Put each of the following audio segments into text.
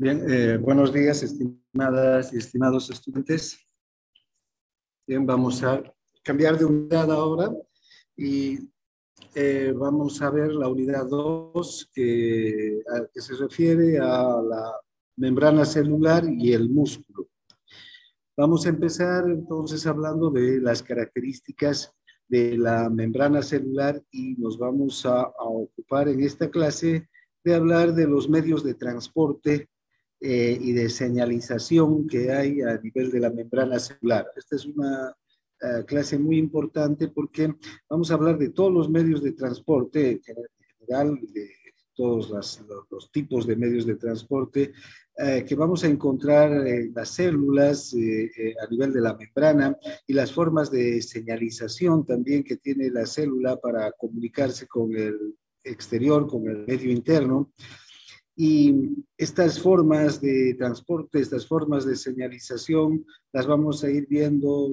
Bien, buenos días, estimadas y estimados estudiantes. Bien, vamos a cambiar de unidad ahora y vamos a ver la unidad 2 que se refiere a la membrana celular y el músculo. Vamos a empezar entonces hablando de las características de la membrana celular y nos vamos a ocupar en esta clase de hablar de los medios de transporte y de señalización que hay a nivel de la membrana celular. Esta es una clase muy importante porque vamos a hablar de todos los medios de transporte en general, de todos los tipos de medios de transporte que vamos a encontrar en las células a nivel de la membrana y las formas de señalización también que tiene la célula para comunicarse con el exterior, con el medio interno. Y estas formas de transporte, estas formas de señalización, las vamos a ir viendo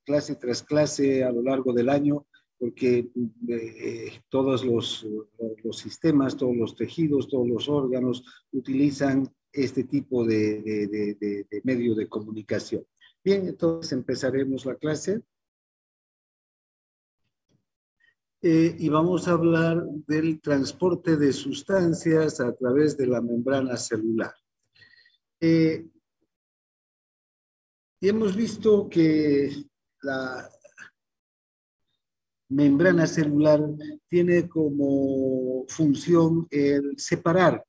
clase tras clase a lo largo del año, porque todos los sistemas, todos los tejidos, todos los órganos utilizan este tipo de medio de comunicación. Bien, entonces empezaremos la clase. Y vamos a hablar del transporte de sustancias a través de la membrana celular. Y hemos visto que la membrana celular tiene como función el separar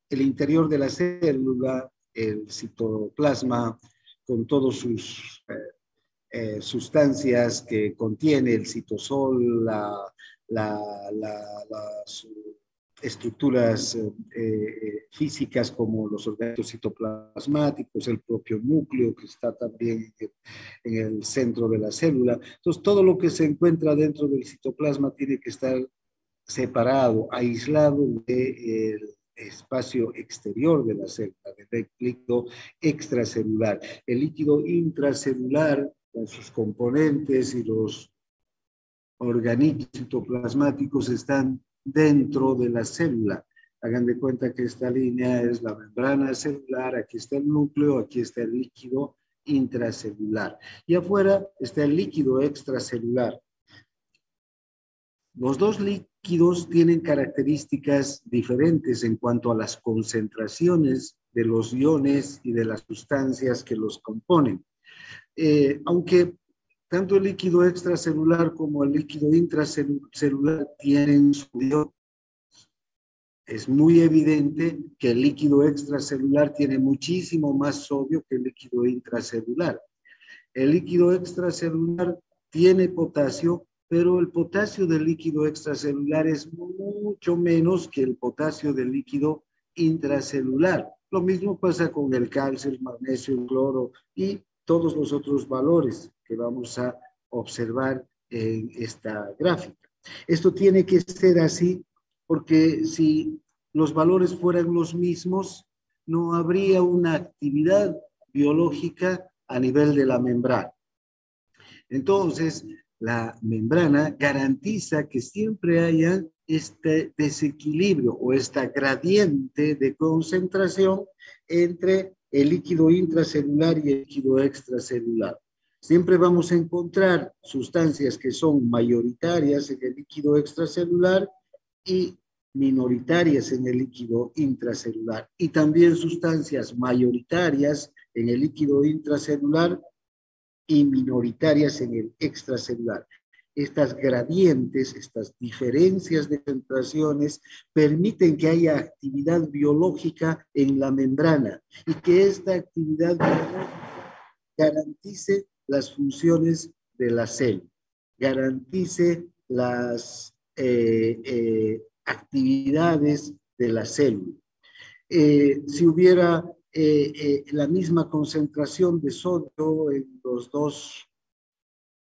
el interior de la célula, el citoplasma, con todos sus sustancias que contiene el citosol, las estructuras físicas como los organismos citoplasmáticos, el propio núcleo que está también en el centro de la célula. Entonces, todo lo que se encuentra dentro del citoplasma tiene que estar separado, aislado del espacio exterior de la célula, del líquido extracelular. El líquido intracelular con sus componentes y los orgánulos citoplasmáticos están dentro de la célula. Hagan de cuenta que esta línea es la membrana celular, aquí está el núcleo, aquí está el líquido intracelular. Y afuera está el líquido extracelular. Los dos líquidos tienen características diferentes en cuanto a las concentraciones de los iones y de las sustancias que los componen. Aunque tanto el líquido extracelular como el líquido intracelular tienen sodio, es muy evidente que el líquido extracelular tiene muchísimo más sodio que el líquido intracelular. El líquido extracelular tiene potasio, pero el potasio del líquido extracelular es mucho menos que el potasio del líquido intracelular. Lo mismo pasa con el calcio, el magnesio, el cloro y todos los otros valores que vamos a observar en esta gráfica. Esto tiene que ser así porque si los valores fueran los mismos, no habría una actividad biológica a nivel de la membrana. Entonces, la membrana garantiza que siempre haya este desequilibrio o esta gradiente de concentración entre el líquido intracelular y el líquido extracelular. Siempre vamos a encontrar sustancias que son mayoritarias en el líquido extracelular y minoritarias en el líquido intracelular. Y también sustancias mayoritarias en el líquido intracelular y minoritarias en el extracelular. Estas gradientes, estas diferencias de concentraciones permiten que haya actividad biológica en la membrana y que esta actividad biológica garantice las funciones de la célula, garantice las actividades de la célula. Si hubiera la misma concentración de sodio en los dos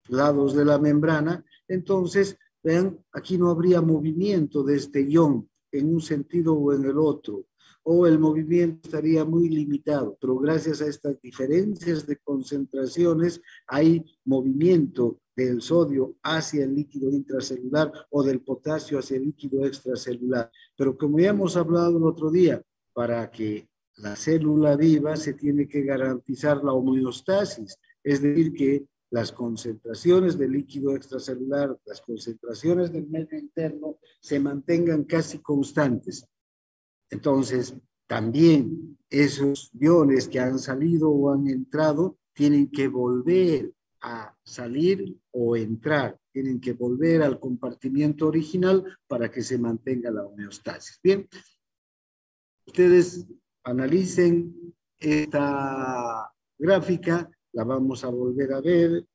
lados de la membrana, entonces, vean, aquí no habría movimiento de este ion en un sentido o en el otro, o el movimiento estaría muy limitado, pero gracias a estas diferencias de concentraciones hay movimiento del sodio hacia el líquido intracelular o del potasio hacia el líquido extracelular. Pero como ya hemos hablado el otro día, para que la célula viva se tiene que garantizar la homeostasis, es decir, que las concentraciones de líquido extracelular, las concentraciones del medio interno se mantengan casi constantes. Entonces, también esos iones que han salido o han entrado tienen que volver a salir o entrar, tienen que volver al compartimiento original para que se mantenga la homeostasis. Bien, ustedes analicen esta gráfica, la vamos a volver a ver,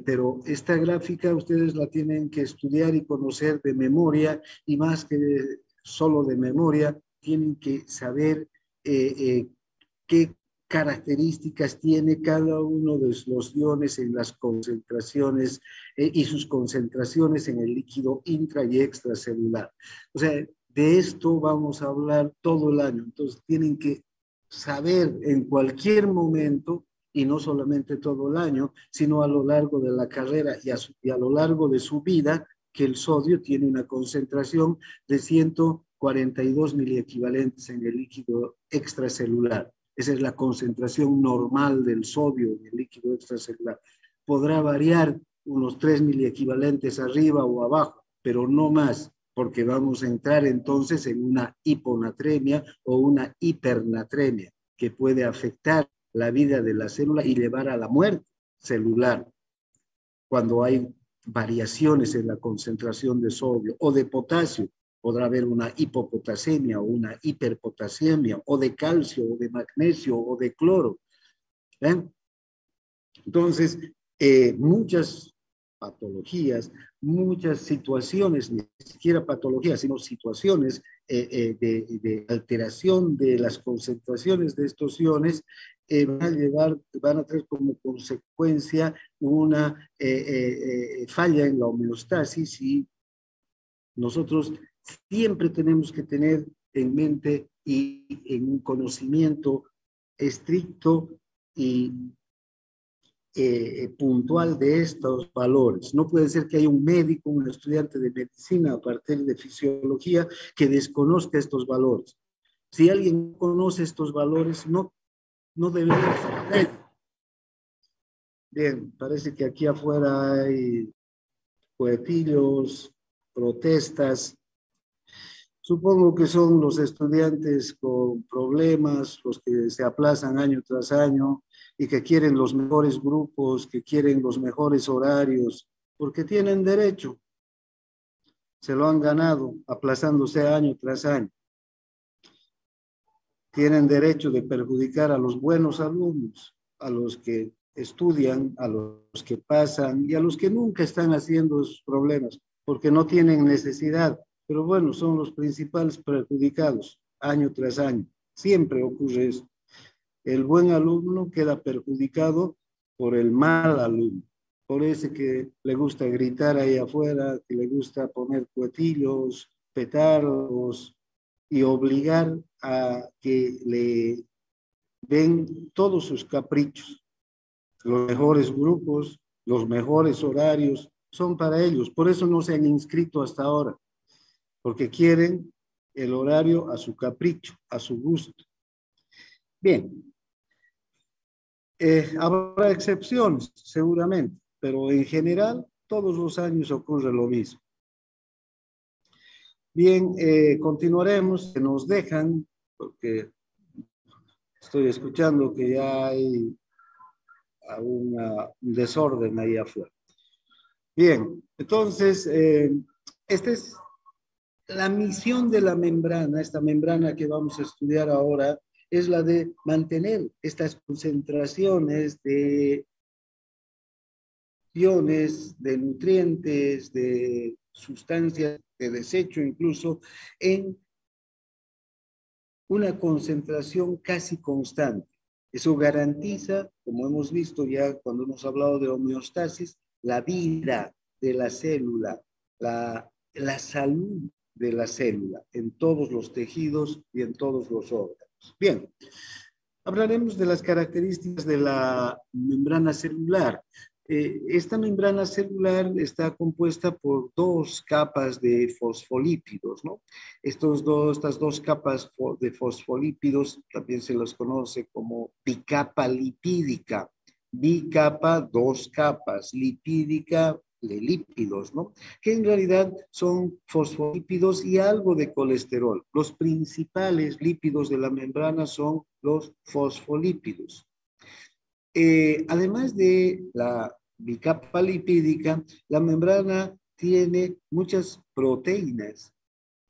pero esta gráfica ustedes la tienen que estudiar y conocer de memoria, y más que solo de memoria, tienen que saber qué características tiene cada uno de los iones en las concentraciones y sus concentraciones en el líquido intra y extracelular. O sea, de esto vamos a hablar todo el año. Entonces, tienen que saber en cualquier momento, y no solamente todo el año, sino a lo largo de la carrera y a lo largo de su vida, que el sodio tiene una concentración de 142 miliequivalentes en el líquido extracelular. Esa es la concentración normal del sodio en el líquido extracelular. Podrá variar unos 3 miliequivalentes arriba o abajo, pero no más, porque vamos a entrar entonces en una hiponatremia o una hipernatremia que puede afectar la vida de la célula y llevar a la muerte celular cuando hay variaciones en la concentración de sodio o de potasio. Podrá haber una hipopotasemia o una hiperpotasemia, o de calcio, o de magnesio, o de cloro. Entonces, muchas patologías, muchas situaciones, ni siquiera patologías, sino situaciones de alteración de las concentraciones de estos iones van a traer como consecuencia una falla en la homeostasis, y nosotros siempre tenemos que tener en mente y en un conocimiento estricto y puntual de estos valores. No puede ser que haya un médico, un estudiante de medicina a partir de fisiología que desconozca estos valores. Si alguien conoce estos valores, no debería ser médico. Bien, parece que aquí afuera hay cohetillos, protestas. Supongo que son los estudiantes con problemas, los que se aplazan año tras año y que quieren los mejores grupos, que quieren los mejores horarios, porque tienen derecho. Se lo han ganado aplazándose año tras año. Tienen derecho de perjudicar a los buenos alumnos, a los que estudian, a los que pasan y a los que nunca están haciendo esos problemas, porque no tienen necesidad. Pero bueno, son los principales perjudicados año tras año. Siempre ocurre eso. El buen alumno queda perjudicado por el mal alumno, por ese que le gusta gritar ahí afuera, que le gusta poner cuetillos, petardos y obligar a que le den todos sus caprichos. Los mejores grupos, los mejores horarios son para ellos. Por eso no se han inscrito hasta ahora, porque quieren el horario a su capricho, a su gusto. Bien, habrá excepciones, seguramente, pero en general todos los años ocurre lo mismo. Bien, continuaremos, se nos dejan, porque estoy escuchando que ya hay un desorden ahí afuera. Bien, entonces, esta es la misión de la membrana, esta membrana que vamos a estudiar ahora, es la de mantener estas concentraciones de iones, de nutrientes, de sustancias de desecho incluso, en una concentración casi constante. Eso garantiza, como hemos visto ya cuando hemos hablado de homeostasis, la vida de la célula, la salud de la célula en todos los tejidos y en todos los órganos. Bien, hablaremos de las características de la membrana celular. Esta membrana celular está compuesta por dos capas de fosfolípidos, ¿no? Estas dos capas de fosfolípidos también se los conoce como bicapa lipídica. Bicapa, dos capas, lipídica, de lípidos, ¿no? Que en realidad son fosfolípidos y algo de colesterol. Los principales lípidos de la membrana son los fosfolípidos. Además de la bicapa lipídica, la membrana tiene muchas proteínas,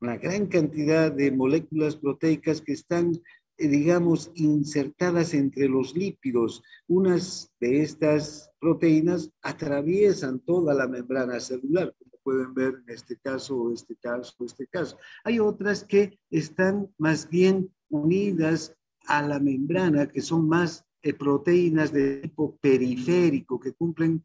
una gran cantidad de moléculas proteicas que están, digamos, insertadas entre los lípidos. Unas de estas proteínas atraviesan toda la membrana celular, como pueden ver en este caso, o este caso, o este caso. Hay otras que están más bien unidas a la membrana, que son más proteínas de tipo periférico, que cumplen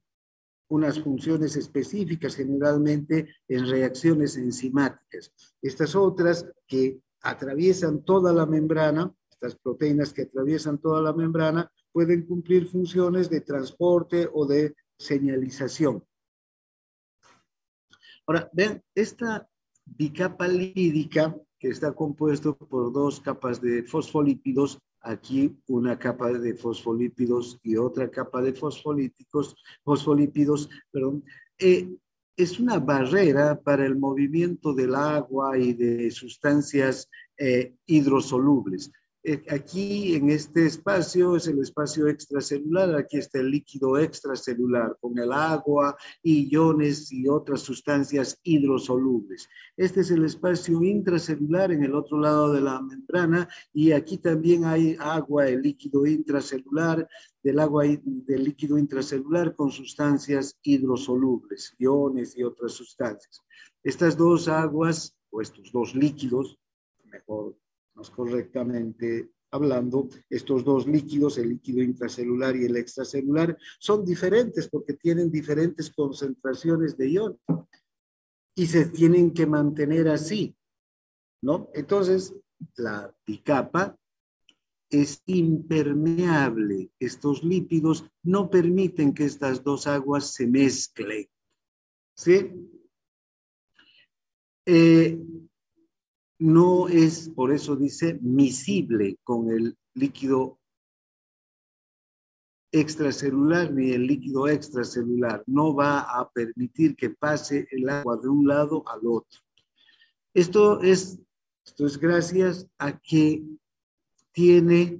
unas funciones específicas generalmente en reacciones enzimáticas. Estas otras que atraviesan toda la membrana, estas proteínas que atraviesan toda la membrana, pueden cumplir funciones de transporte o de señalización. Ahora, vean, esta bicapa lipídica, que está compuesto por dos capas de fosfolípidos, aquí una capa de fosfolípidos y otra capa de fosfolípidos, perdón, es una barrera para el movimiento del agua y de sustancias hidrosolubles. Aquí en este espacio es el espacio extracelular, aquí está el líquido extracelular con el agua, iones y otras sustancias hidrosolubles. Este es el espacio intracelular en el otro lado de la membrana y aquí también hay agua, el líquido intracelular, del líquido intracelular con sustancias hidrosolubles, iones y otras sustancias. Estas dos aguas, o estos dos líquidos, mejor, más correctamente hablando, estos dos líquidos, el líquido intracelular y el extracelular, son diferentes porque tienen diferentes concentraciones de iones y se tienen que mantener así, ¿no? Entonces, la bicapa es impermeable. Estos lípidos no permiten que estas dos aguas se mezclen, ¿sí? No es, por eso dice, miscible con el líquido extracelular ni el líquido extracelular. No va a permitir que pase el agua de un lado al otro. Esto es gracias a que tiene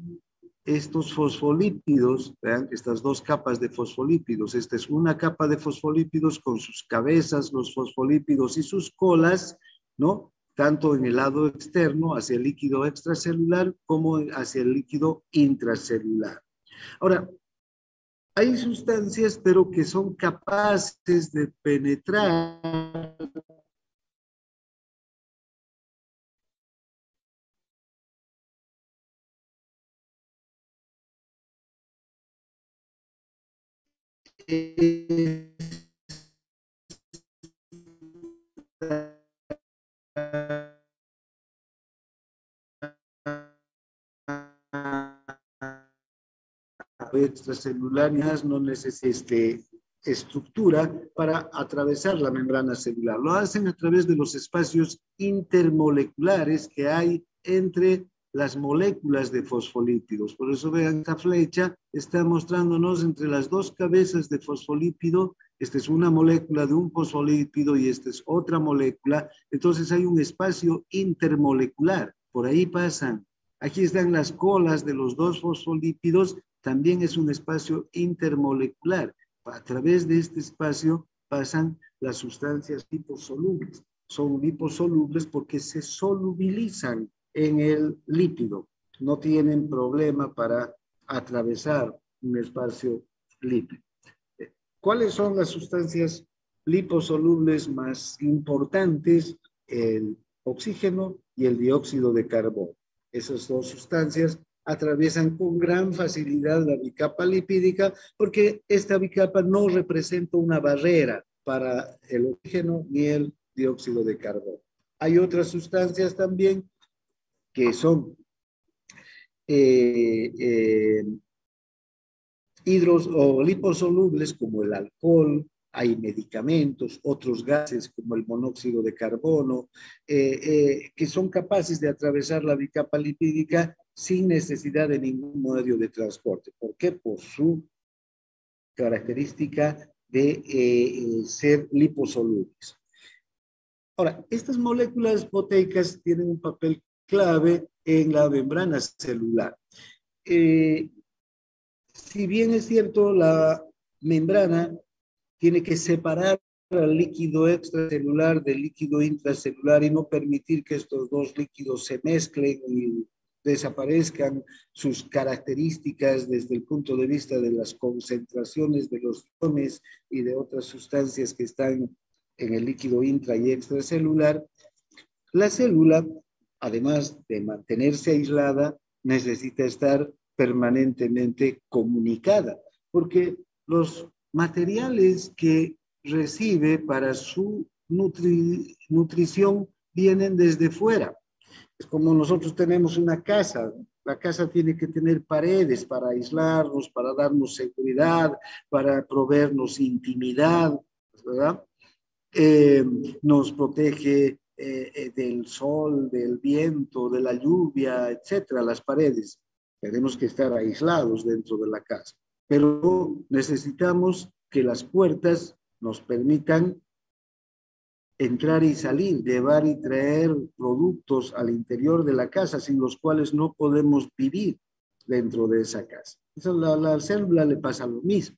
estos fosfolípidos, vean, estas dos capas de fosfolípidos. Esta es una capa de fosfolípidos con sus cabezas, los fosfolípidos y sus colas, ¿no? Tanto en el lado externo, hacia el líquido extracelular, como hacia el líquido intracelular. Ahora, hay sustancias, pero que son capaces de penetrar extracelular no necesita estructura para atravesar la membrana celular. Lo hacen a través de los espacios intermoleculares que hay entre las moléculas de fosfolípidos. Por eso vean, esta flecha está mostrándonos entre las dos cabezas de fosfolípido. Esta es una molécula de un fosfolípido y esta es otra molécula. Entonces hay un espacio intermolecular. Por ahí pasan. Aquí están las colas de los dos fosfolípidos. También es un espacio intermolecular. A través de este espacio pasan las sustancias liposolubles. Son liposolubles porque se solubilizan en el lípido. No tienen problema para atravesar un espacio lípido. ¿Cuáles son las sustancias liposolubles más importantes? El oxígeno y el dióxido de carbono. Esas dos sustancias atraviesan con gran facilidad la bicapa lipídica porque esta bicapa no representa una barrera para el oxígeno ni el dióxido de carbono. Hay otras sustancias también que son hidros o liposolubles como el alcohol, hay medicamentos, otros gases como el monóxido de carbono, que son capaces de atravesar la bicapa lipídica sin necesidad de ningún medio de transporte. ¿Por qué? Por su característica de ser liposolubles. Ahora, estas moléculas proteicas tienen un papel clave en la membrana celular. Si bien es cierto, la membrana tiene que separar al líquido extracelular del líquido intracelular y no permitir que estos dos líquidos se mezclen y desaparezcan sus características desde el punto de vista de las concentraciones de los iones y de otras sustancias que están en el líquido intra y extracelular. La célula, además de mantenerse aislada, necesita estar permanentemente comunicada, porque los materiales que recibe para su nutrición vienen desde fuera. Es como nosotros tenemos una casa. La casa tiene que tener paredes para aislarnos, para darnos seguridad, para proveernos intimidad, ¿verdad? Eh, Nos protege del sol, del viento, de la lluvia, etcétera, las paredes. Tenemos que estar aislados dentro de la casa, pero necesitamos que las puertas nos permitan entrar y salir, llevar y traer productos al interior de la casa, sin los cuales no podemos vivir dentro de esa casa. Eso, la célula le pasa lo mismo.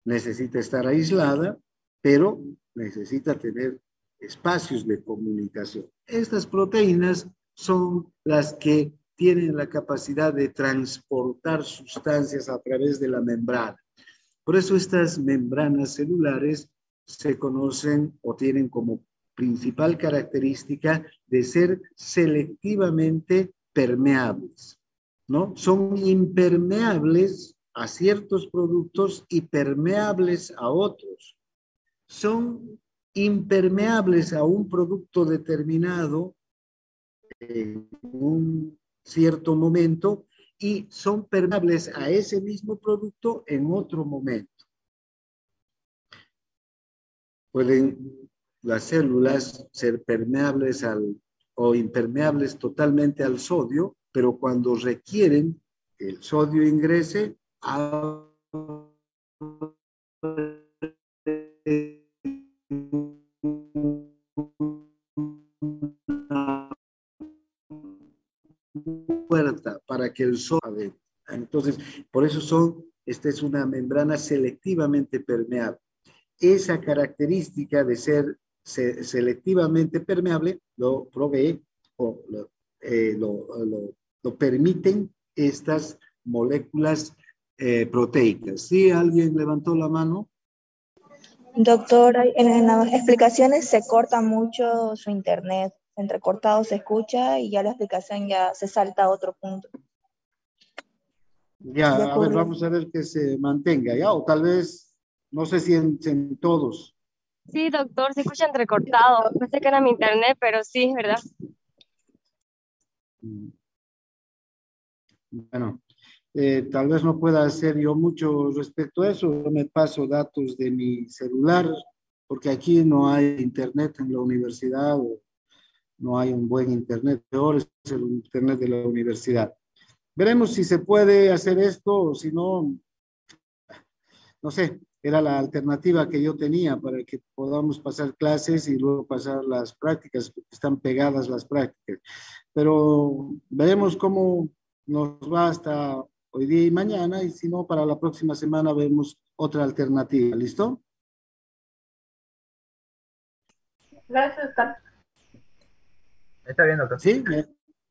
Necesita estar aislada, pero necesita tener espacios de comunicación. Estas proteínas son las que tienen la capacidad de transportar sustancias a través de la membrana. Por eso estas membranas celulares se conocen o tienen como principal característica de ser selectivamente permeables, ¿no? Son impermeables a ciertos productos y permeables a otros. Son impermeables a un producto determinado en un cierto momento y son permeables a ese mismo producto en otro momento. Pueden las células ser permeables o impermeables totalmente al sodio, pero cuando requieren que el sodio ingrese, puerta para que el sodio. Entonces, por eso esta es una membrana selectivamente permeable. Esa característica de ser selectivamente permeable lo provee o lo permiten estas moléculas proteicas. ¿Sí? ¿Alguien levantó la mano? Doctor, en las explicaciones se corta mucho su internet, entrecortado se escucha y ya la explicación ya se salta a otro punto. Ya Ya, a ver, ocurrió. vamos a ver que se mantenga, ¿ya? O tal vez, no sé si en todos. Sí, doctor, se escucha entrecortado. Pensé que era mi internet, pero sí, ¿verdad? Bueno, tal vez no pueda hacer yo mucho respecto a eso. Yo me paso datos de mi celular, porque aquí no hay internet en la universidad, o no hay un buen internet. Peor es el internet de la universidad. Veremos si se puede hacer esto o si no, no sé, era la alternativa que yo tenía para que podamos pasar clases y luego pasar las prácticas, porque están pegadas las prácticas. Pero veremos cómo nos va hasta hoy día y mañana, y si no, para la próxima semana vemos otra alternativa. ¿Listo? Gracias, doctor. Está bien, doctor. ¿Sí?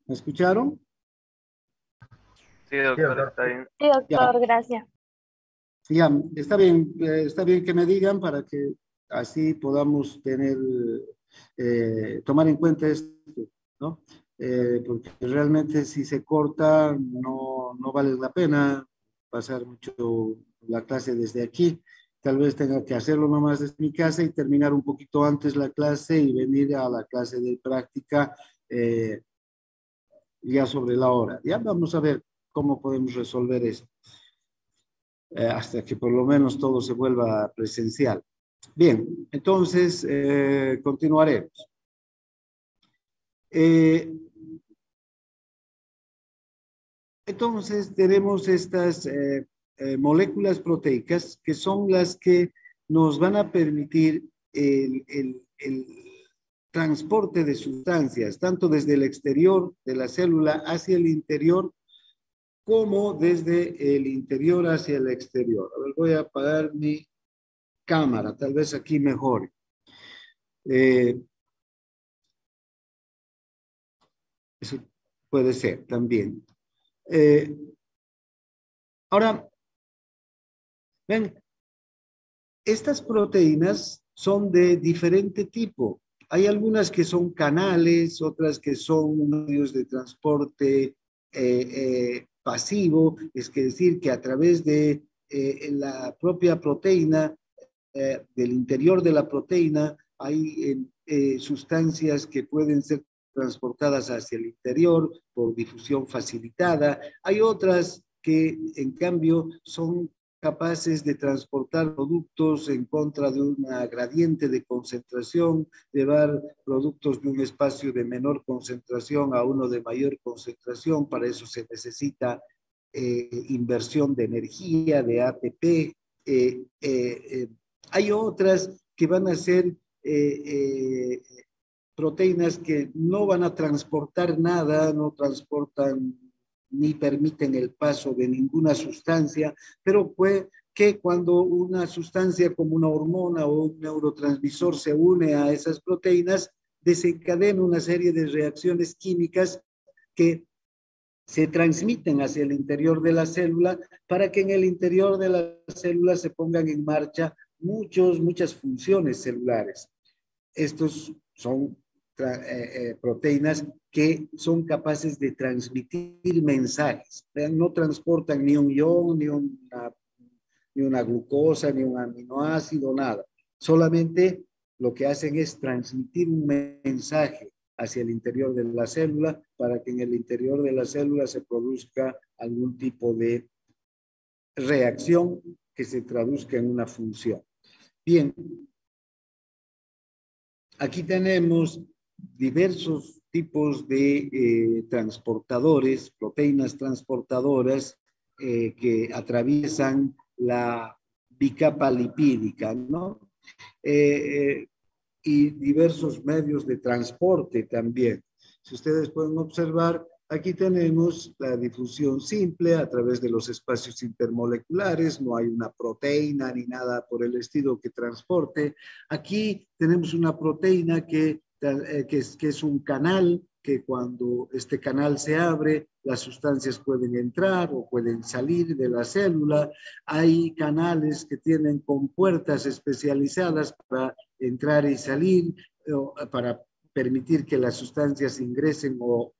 ¿Me escucharon? Sí, Sí, doctor, doctor. está bien. Sí, doctor, Ya, gracias. ya, está bien que me digan para que así podamos tener, tomar en cuenta esto, ¿no? Porque realmente si se corta no vale la pena pasar mucho la clase desde aquí. Tal vez tenga que hacerlo nomás desde mi casa y terminar un poquito antes la clase y venir a la clase de práctica eh, ya sobre la hora. Ya vamos a ver cómo podemos resolver esto. hasta que por lo menos todo se vuelva presencial. Bien, entonces continuaremos. Entonces tenemos estas moléculas proteicas que son las que nos van a permitir el transporte de sustancias, tanto desde el exterior de la célula hacia el interior, como desde el interior hacia el exterior. A ver, voy a apagar mi cámara, tal vez aquí mejor. Eso puede ser también. Ahora, ven, estas proteínas son de diferente tipo. Hay algunas que son canales, otras que son medios de transporte pasivo, es decir, que a través de la propia proteína, del interior de la proteína, hay sustancias que pueden ser transportadas hacia el interior por difusión facilitada. Hay otras que, en cambio, son capaces de transportar productos en contra de una gradiente de concentración, llevar productos de un espacio de menor concentración a uno de mayor concentración. Para eso se necesita inversión de energía, de ATP. Hay otras que van a ser proteínas que no van a transportar nada, no transportan ni permiten el paso de ninguna sustancia, pero puede que cuando una sustancia como una hormona o un neurotransmisor se une a esas proteínas, desencadena una serie de reacciones químicas que se transmiten hacia el interior de la célula para que en el interior de la célula se pongan en marcha muchas funciones celulares. Estos son proteínas que son capaces de transmitir mensajes. No transportan ni un ion, ni una glucosa, ni un aminoácido, nada. Solamente lo que hacen es transmitir un mensaje hacia el interior de la célula para que en el interior de la célula se produzca algún tipo de reacción que se traduzca en una función. Bien, aquí tenemos diversos tipos de transportadores, proteínas transportadoras que atraviesan la bicapa lipídica, ¿no? Y diversos medios de transporte también. Si ustedes pueden observar, aquí tenemos la difusión simple a través de los espacios intermoleculares, no hay una proteína ni nada por el estilo que transporte. Aquí tenemos una proteína que es un canal, que cuando este canal se abre, las sustancias pueden entrar o pueden salir de la célula. Hay canales que tienen compuertas especializadas para entrar y salir, para permitir que las sustancias ingresen o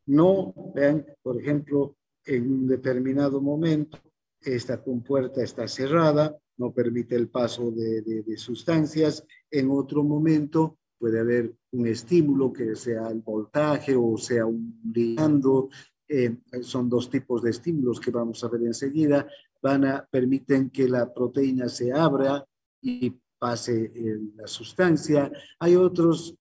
no. Vean, por ejemplo, en un determinado momento, esta compuerta está cerrada, no permite el paso de sustancias. En otro momento puede haber un estímulo que sea el voltaje o sea un ligando. Son dos tipos de estímulos que vamos a ver enseguida. Permiten que la proteína se abra y pase la sustancia. Hay otros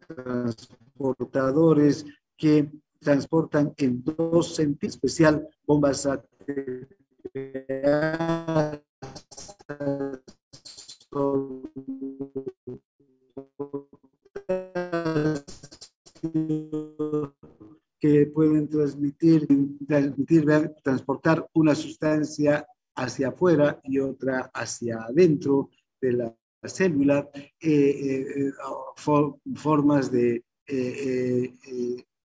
transportadores que transportan en dos sentidos, especial bombas que pueden transportar una sustancia hacia afuera y otra hacia adentro de la célula, formas de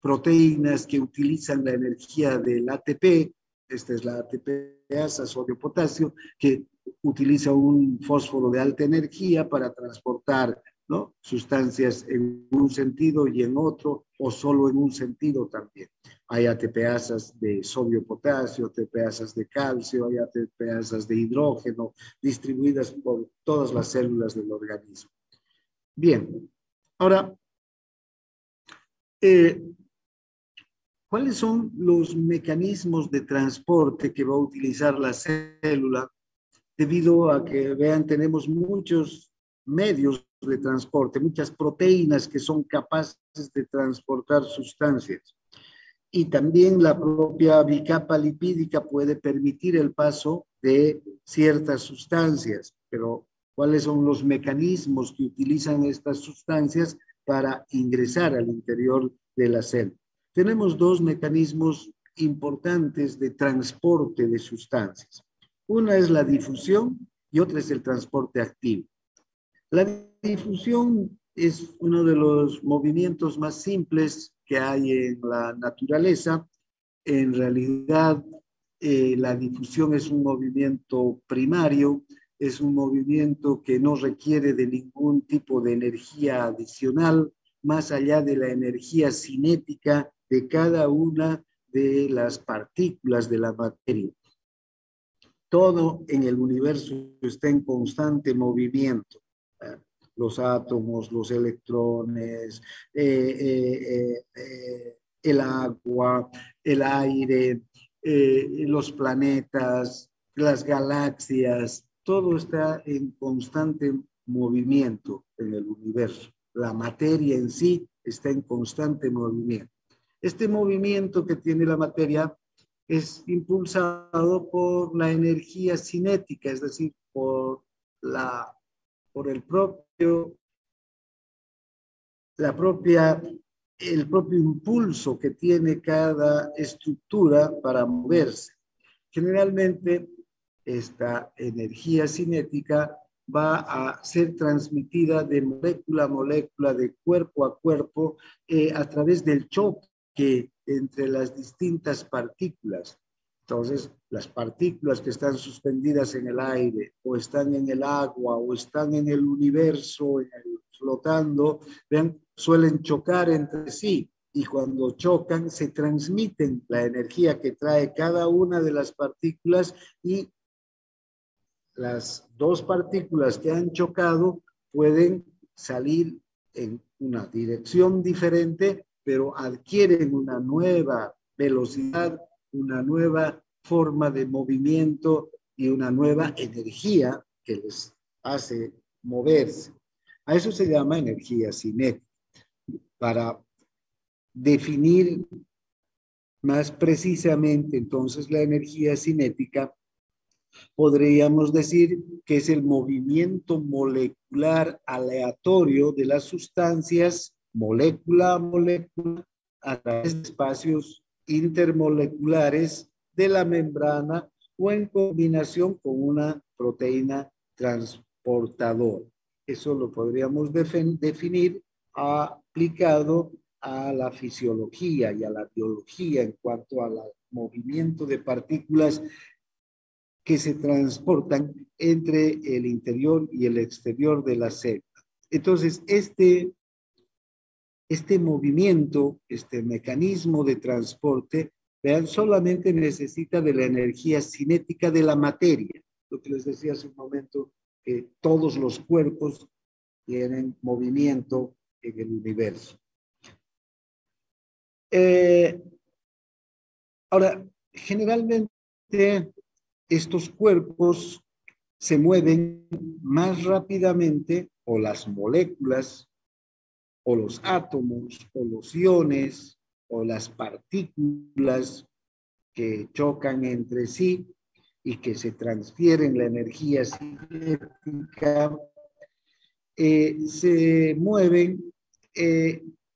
proteínas que utilizan la energía del ATP. Esta es la ATPasa, sodio potasio, que utiliza un fósforo de alta energía para transportar, ¿no?, sustancias en un sentido y en otro, o solo en un sentido también. Hay ATPasas de sodio potasio, ATPasas de calcio, hay ATPasas de hidrógeno, distribuidas por todas las células del organismo. Bien, ahora, ¿Cuáles son los mecanismos de transporte que va a utilizar la célula? Debido a que, vean, tenemos muchos medios de transporte, muchas proteínas que son capaces de transportar sustancias. Y también la propia bicapa lipídica puede permitir el paso de ciertas sustancias. Pero, ¿cuáles son los mecanismos que utilizan estas sustancias para ingresar al interior de la célula? Tenemos dos mecanismos importantes de transporte de sustancias. Una es la difusión y otra es el transporte activo. La difusión es uno de los movimientos más simples que hay en la naturaleza. En realidad, la difusión es un movimiento primario, es un movimiento que no requiere de ningún tipo de energía adicional, más allá de la energía cinética de cada una de las partículas de la materia. Todo en el universo está en constante movimiento. Los átomos, los electrones, el agua, el aire, los planetas, las galaxias, todo está en constante movimiento en el universo. La materia en sí está en constante movimiento. Este movimiento que tiene la materia es impulsado por la energía cinética, es decir, por el propio impulso que tiene cada estructura para moverse. Generalmente, esta energía cinética va a ser transmitida de molécula a molécula, de cuerpo a cuerpo, a través del choque entre las distintas partículas. Entonces, las partículas que están suspendidas en el aire, o están en el agua, o están en el universo, flotando, vean, suelen chocar entre sí. Y cuando chocan, se transmiten la energía que trae cada una de las partículas, y las dos partículas que han chocado pueden salir en una dirección diferente, pero adquieren una nueva velocidad, una nueva forma de movimiento y una nueva energía que les hace moverse. A eso se llama energía cinética. Para definir más precisamente entonces la energía cinética, podríamos decir que es el movimiento molecular aleatorio de las sustancias, molécula a molécula, a través de espacios intermoleculares de la membrana o en combinación con una proteína transportadora. Eso lo podríamos definir aplicado a la fisiología y a la biología en cuanto al movimiento de partículas que se transportan entre el interior y el exterior de la célula. Entonces, este movimiento, este mecanismo de transporte, vean, solamente necesita de la energía cinética de la materia. Lo que les decía hace un momento, que todos los cuerpos tienen movimiento en el universo. Ahora, generalmente estos cuerpos se mueven más rápidamente, o las moléculas, o los átomos, o los iones, o las partículas que chocan entre sí y que se transfieren la energía cinética, se mueven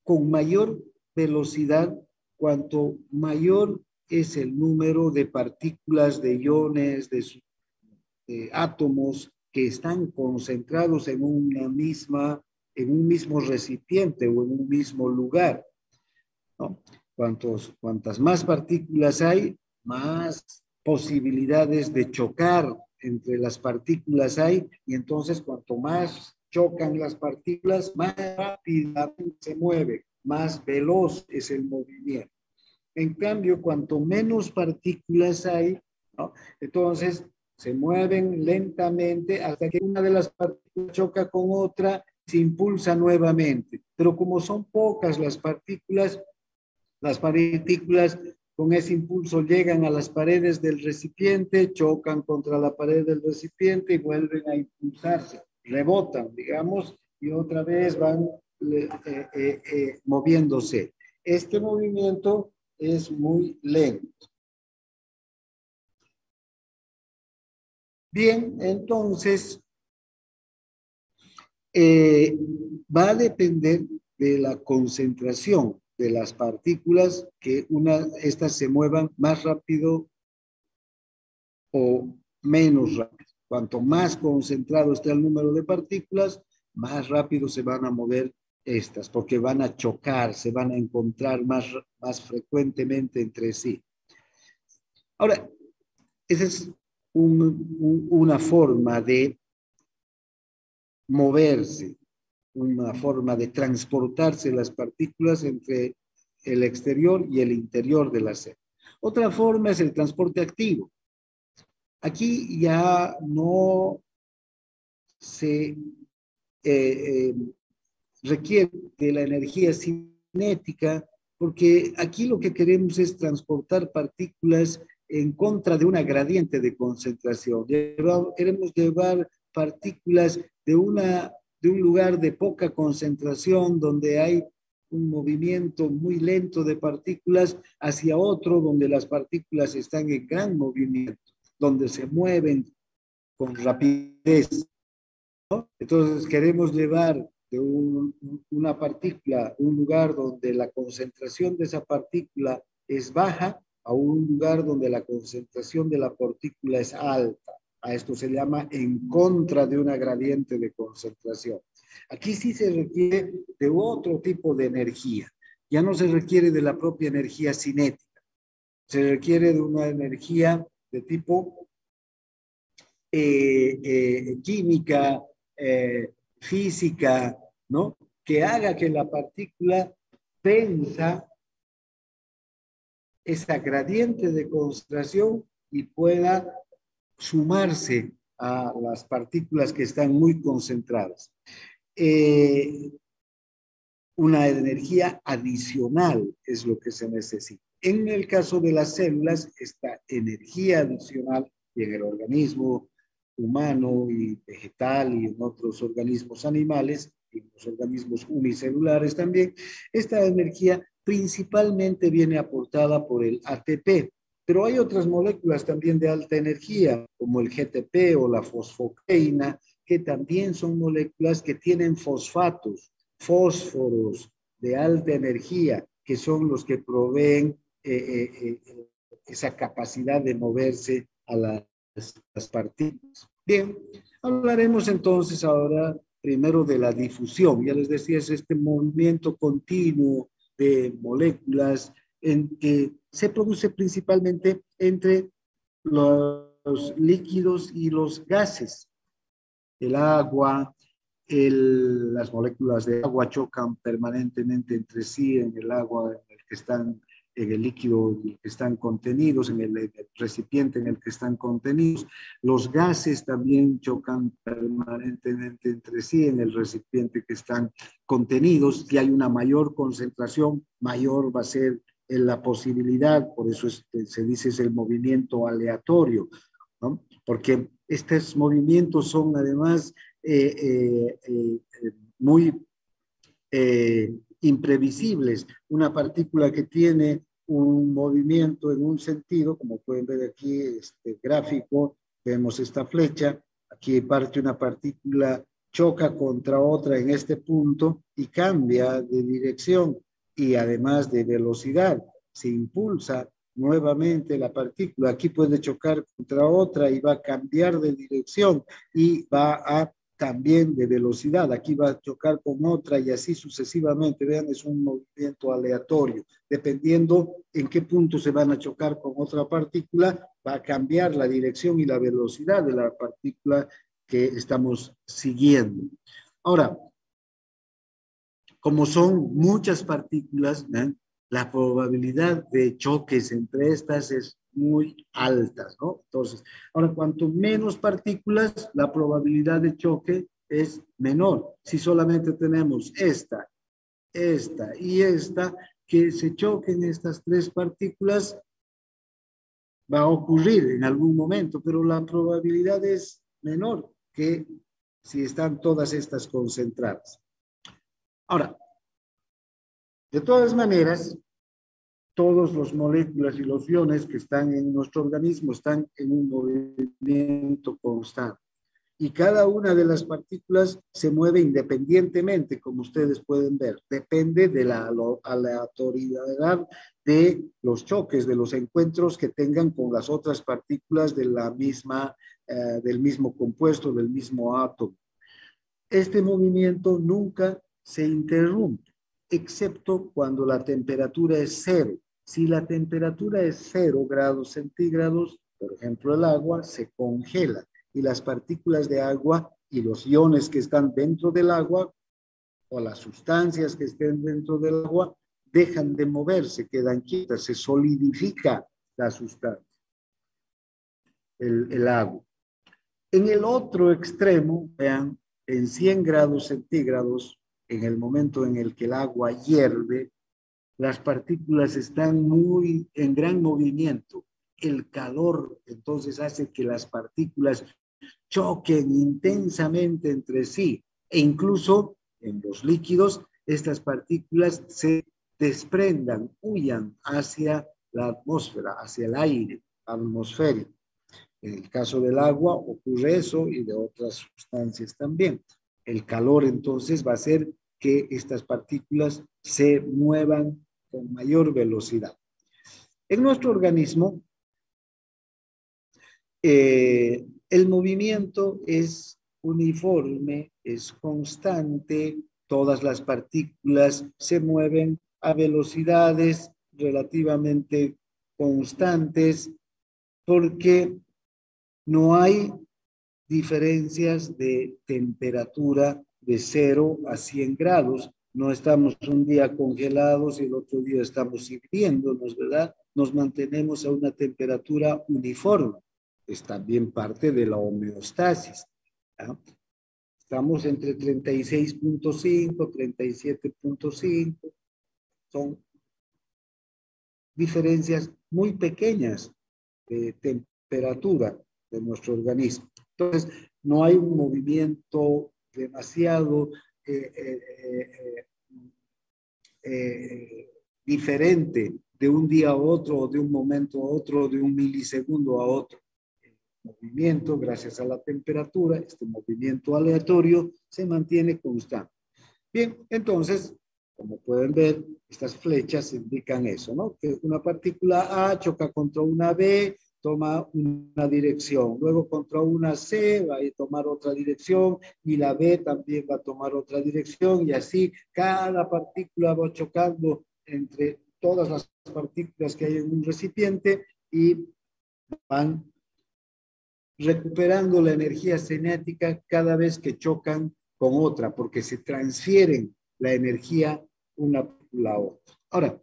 con mayor velocidad cuanto mayor es el número de partículas, de iones, de átomos que están concentrados en un mismo recipiente o en un mismo lugar, ¿no? Cuantas más partículas hay, más posibilidades de chocar entre las partículas hay, y entonces cuanto más chocan las partículas, más rápidamente se mueve, más veloz es el movimiento. En cambio, cuanto menos partículas hay, ¿no?, entonces se mueven lentamente hasta que una de las partículas choca con otra, se impulsa nuevamente. Pero como son pocas las partículas, Las partículas con ese impulso llegan a las paredes del recipiente, chocan contra la pared del recipiente y vuelven a impulsarse, rebotan, digamos, y otra vez van moviéndose. Este movimiento es muy lento. Bien, entonces, va a depender de la concentración de las partículas, que estas se muevan más rápido o menos rápido. Cuanto más concentrado esté el número de partículas, más rápido se van a mover estas, porque van a chocar, se van a encontrar más frecuentemente entre sí. Ahora, esa es una forma de moverse, una forma de transportarse las partículas entre el exterior y el interior de la célula. Otra forma es el transporte activo. Aquí ya no se requiere de la energía cinética, porque aquí lo que queremos es transportar partículas en contra de una gradiente de concentración. Queremos llevar partículas de un lugar de poca concentración, donde hay un movimiento muy lento de partículas, hacia otro donde las partículas están en gran movimiento, donde se mueven con rapidez, ¿no? Entonces queremos llevar de una partícula, un lugar donde la concentración de esa partícula es baja, a un lugar donde la concentración de la partícula es alta. A esto se llama en contra de una gradiente de concentración. Aquí sí se requiere de otro tipo de energía. Ya no se requiere de la propia energía cinética. Se requiere de una energía de tipo química, física, ¿no? Que haga que la partícula venza esa gradiente de concentración y pueda sumarse a las partículas que están muy concentradas. Una energía adicional es lo que se necesita. En el caso de las células, esta energía adicional, y en el organismo humano y vegetal y en otros organismos animales, y en los organismos unicelulares también, esta energía principalmente viene aportada por el ATP, pero hay otras moléculas también de alta energía, como el GTP o la fosfokeina, que también son moléculas que tienen fosfatos, fósforos de alta energía, que son los que proveen esa capacidad de moverse a las partículas. Bien, hablaremos entonces ahora primero de la difusión. Ya les decía, es este movimiento continuo de moléculas en que se produce principalmente entre los líquidos y los gases. El agua, las moléculas de agua chocan permanentemente entre sí en el agua en el que están, en el líquido en el que están contenidos, en el recipiente en el que están contenidos. Los gases también chocan permanentemente entre sí en el recipiente que están contenidos. Si hay una mayor concentración, mayor va a ser la posibilidad, por eso se dice es el movimiento aleatorio, ¿no? Porque estos movimientos son además muy imprevisibles. Una partícula que tiene un movimiento en un sentido, como pueden ver aquí, este gráfico, vemos esta flecha, aquí parte una partícula, choca contra otra en este punto y cambia de dirección y además de velocidad, se impulsa nuevamente la partícula, aquí puede chocar contra otra y va a cambiar de dirección y va a también de velocidad, aquí va a chocar con otra y así sucesivamente. Vean, es un movimiento aleatorio, dependiendo en qué punto se van a chocar con otra partícula, va a cambiar la dirección y la velocidad de la partícula que estamos siguiendo. Ahora, como son muchas partículas, ¿eh? La probabilidad de choques entre estas es muy alta, ¿no? Entonces, ahora, cuanto menos partículas, la probabilidad de choque es menor. Si solamente tenemos esta y esta, que se choquen estas tres partículas va a ocurrir en algún momento, pero la probabilidad es menor que si están todas estas concentradas. Ahora, de todas maneras, todas las moléculas y los iones que están en nuestro organismo están en un movimiento constante. Y cada una de las partículas se mueve independientemente, como ustedes pueden ver. Depende de la aleatoriedad de los choques, de los encuentros que tengan con las otras partículas de la misma, del mismo compuesto, del mismo átomo. Este movimiento nunca se interrumpe, excepto cuando la temperatura es 0. Si la temperatura es 0 grados centígrados, por ejemplo el agua, se congela y las partículas de agua y los iones que están dentro del agua o las sustancias que estén dentro del agua dejan de moverse, quedan quietas, se solidifica la sustancia, el agua. En el otro extremo, vean, en 100 grados centígrados, en el momento en el que el agua hierve, las partículas están en gran movimiento. El calor entonces hace que las partículas choquen intensamente entre sí e incluso en los líquidos estas partículas se desprendan, huyan hacia la atmósfera, hacia el aire atmosférico. En el caso del agua ocurre eso y de otras sustancias también. El calor entonces va a hacer que estas partículas se muevan con mayor velocidad. En nuestro organismo, el movimiento es uniforme, es constante, todas las partículas se mueven a velocidades relativamente constantes porque no hay diferencias de temperatura de 0 a 100 grados. No estamos un día congelados y el otro día estamos hirviéndonos, ¿verdad? Nos mantenemos a una temperatura uniforme. Es también parte de la homeostasis, ¿no? Estamos entre 36.5, 37.5. Son diferencias muy pequeñas de temperatura de nuestro organismo. Entonces, no hay un movimiento demasiado diferente de un día a otro, o de un momento a otro, de un milisegundo a otro. El movimiento, gracias a la temperatura, este movimiento aleatorio, se mantiene constante. Bien, entonces, como pueden ver, estas flechas indican eso, ¿no? Que una partícula A choca contra una B, toma una dirección, luego contra una C va a tomar otra dirección y la B también va a tomar otra dirección y así cada partícula va chocando entre todas las partículas que hay en un recipiente y van recuperando la energía cinética cada vez que chocan con otra, porque se transfieren la energía una a la otra. Ahora,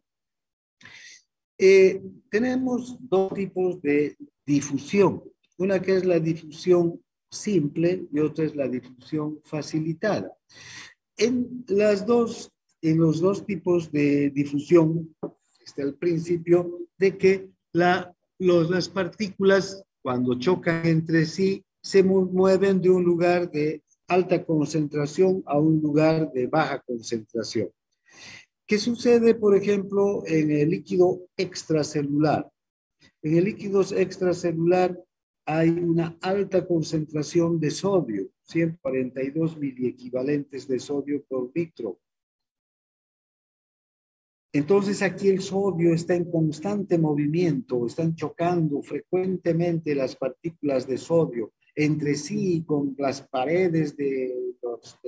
tenemos dos tipos de difusión. Una que es la difusión simple y otra es la difusión facilitada. En los dos tipos de difusión está el principio de que las partículas cuando chocan entre sí se mueven de un lugar de alta concentración a un lugar de baja concentración. ¿Qué sucede, por ejemplo, en el líquido extracelular? En el líquido extracelular hay una alta concentración de sodio, 142 miliequivalentes de sodio por litro. Entonces aquí el sodio está en constante movimiento, están chocando frecuentemente las partículas de sodio entre sí con las paredes de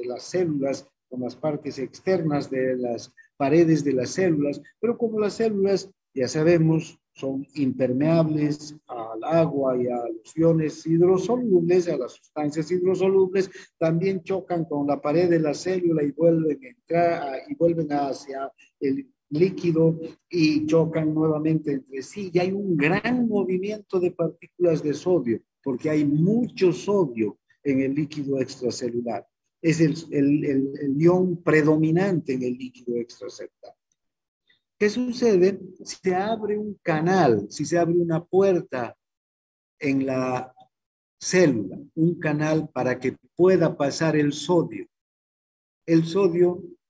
las células, con las partes externas de las paredes de las células, pero como las células, ya sabemos, son impermeables al agua y a los iones hidrosolubles, a las sustancias hidrosolubles, también chocan con la pared de la célula y vuelven a entrar y vuelven hacia el líquido y chocan nuevamente entre sí. Y hay un gran movimiento de partículas de sodio, porque hay mucho sodio en el líquido extracelular. Es el ion predominante en el líquido extracelular. ¿Qué sucede? Si se abre un canal, si se abre una puerta en la célula, un canal para que pueda pasar el sodio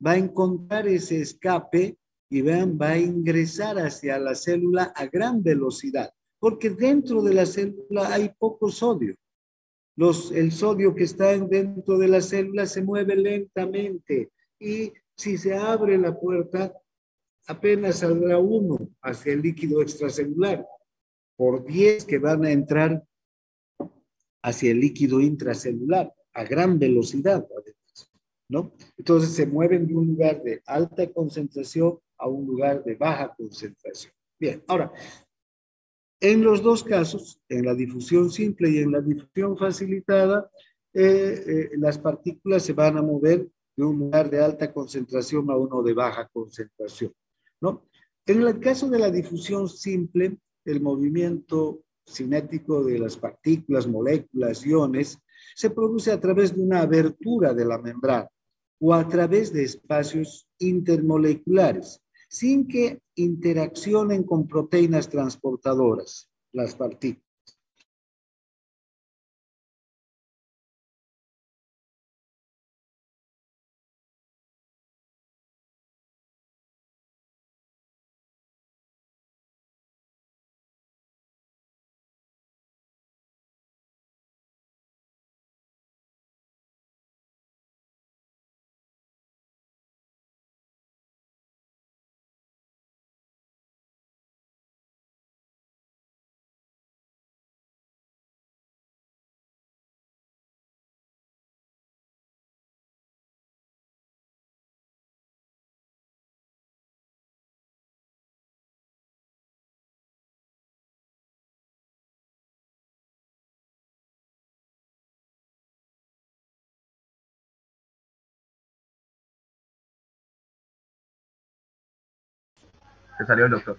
va a encontrar ese escape y vean, va a ingresar hacia la célula a gran velocidad, porque dentro de la célula hay poco sodio. El sodio que está dentro de la célula se mueve lentamente y si se abre la puerta, apenas saldrá uno hacia el líquido extracelular, por 10 que van a entrar hacia el líquido intracelular a gran velocidad, además, ¿no? Entonces se mueven de un lugar de alta concentración a un lugar de baja concentración. Bien, ahora, en los dos casos, en la difusión simple y en la difusión facilitada, las partículas se van a mover de un lugar de alta concentración a uno de baja concentración, ¿no? En el caso de la difusión simple, el movimiento cinético de las partículas, moléculas, iones, se produce a través de una abertura de la membrana o a través de espacios intermoleculares, sin que interaccionen con proteínas transportadoras, las partículas. Se salió el doctor.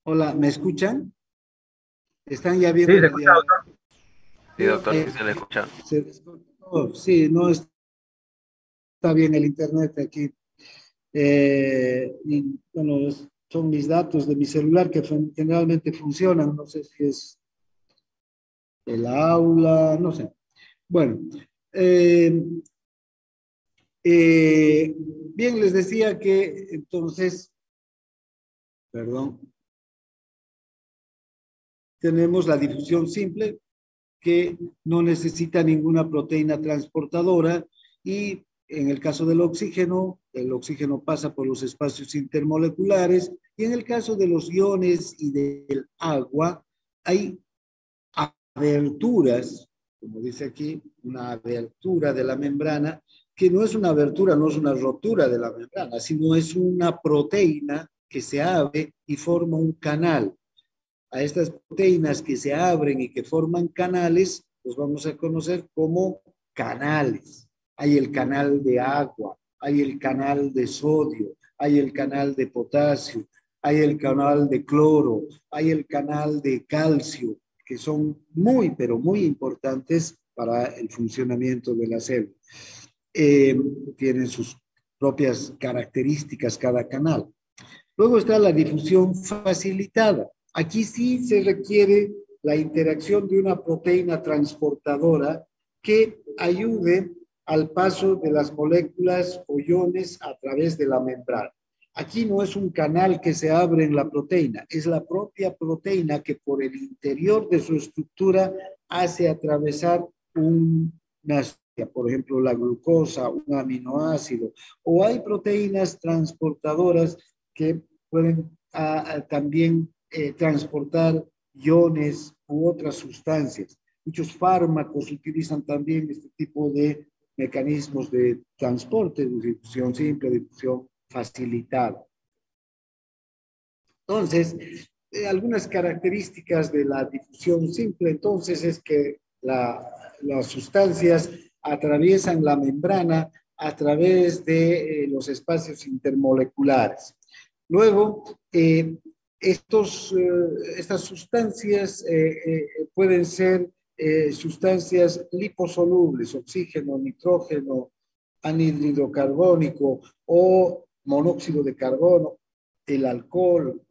Hola, ¿me escuchan? ¿Están ya Sí, viendo? se escucha, doctor. Sí, doctor, sí se le escucha. Sí, no está bien el internet aquí. Y, bueno, son mis datos de mi celular que generalmente funcionan. No sé si es el aula, no sé. Bueno, eh, bien, les decía que entonces, perdón, tenemos la difusión simple que no necesita ninguna proteína transportadora y en el caso del oxígeno, el oxígeno pasa por los espacios intermoleculares y en el caso de los iones y del agua hay aberturas, como dice aquí, una abertura de la membrana, que no es una abertura, no es una rotura de la membrana, sino es una proteína que se abre y forma un canal. A estas proteínas que se abren y que forman canales, los vamos a conocer como canales. Hay el canal de agua, hay el canal de sodio, hay el canal de potasio, hay el canal de cloro, hay el canal de calcio, que son muy, pero muy importantes para el funcionamiento de la célula. Tienen sus propias características cada canal. Luego está la difusión facilitada. Aquí sí se requiere la interacción de una proteína transportadora que ayude al paso de las moléculas o iones a través de la membrana. Aquí no es un canal que se abre en la proteína, es la propia proteína que por el interior de su estructura hace atravesar una sustancia, por ejemplo, la glucosa, un aminoácido, o hay proteínas transportadoras que pueden también transportar iones u otras sustancias. Muchos fármacos utilizan también este tipo de mecanismos de transporte, de difusión simple, de difusión facilitada. Entonces, algunas características de la difusión simple, entonces, es que las sustancias atraviesan la membrana a través de los espacios intermoleculares. Luego, estas sustancias pueden ser sustancias liposolubles, oxígeno, nitrógeno, anhídrido carbónico o monóxido de carbono, el alcohol,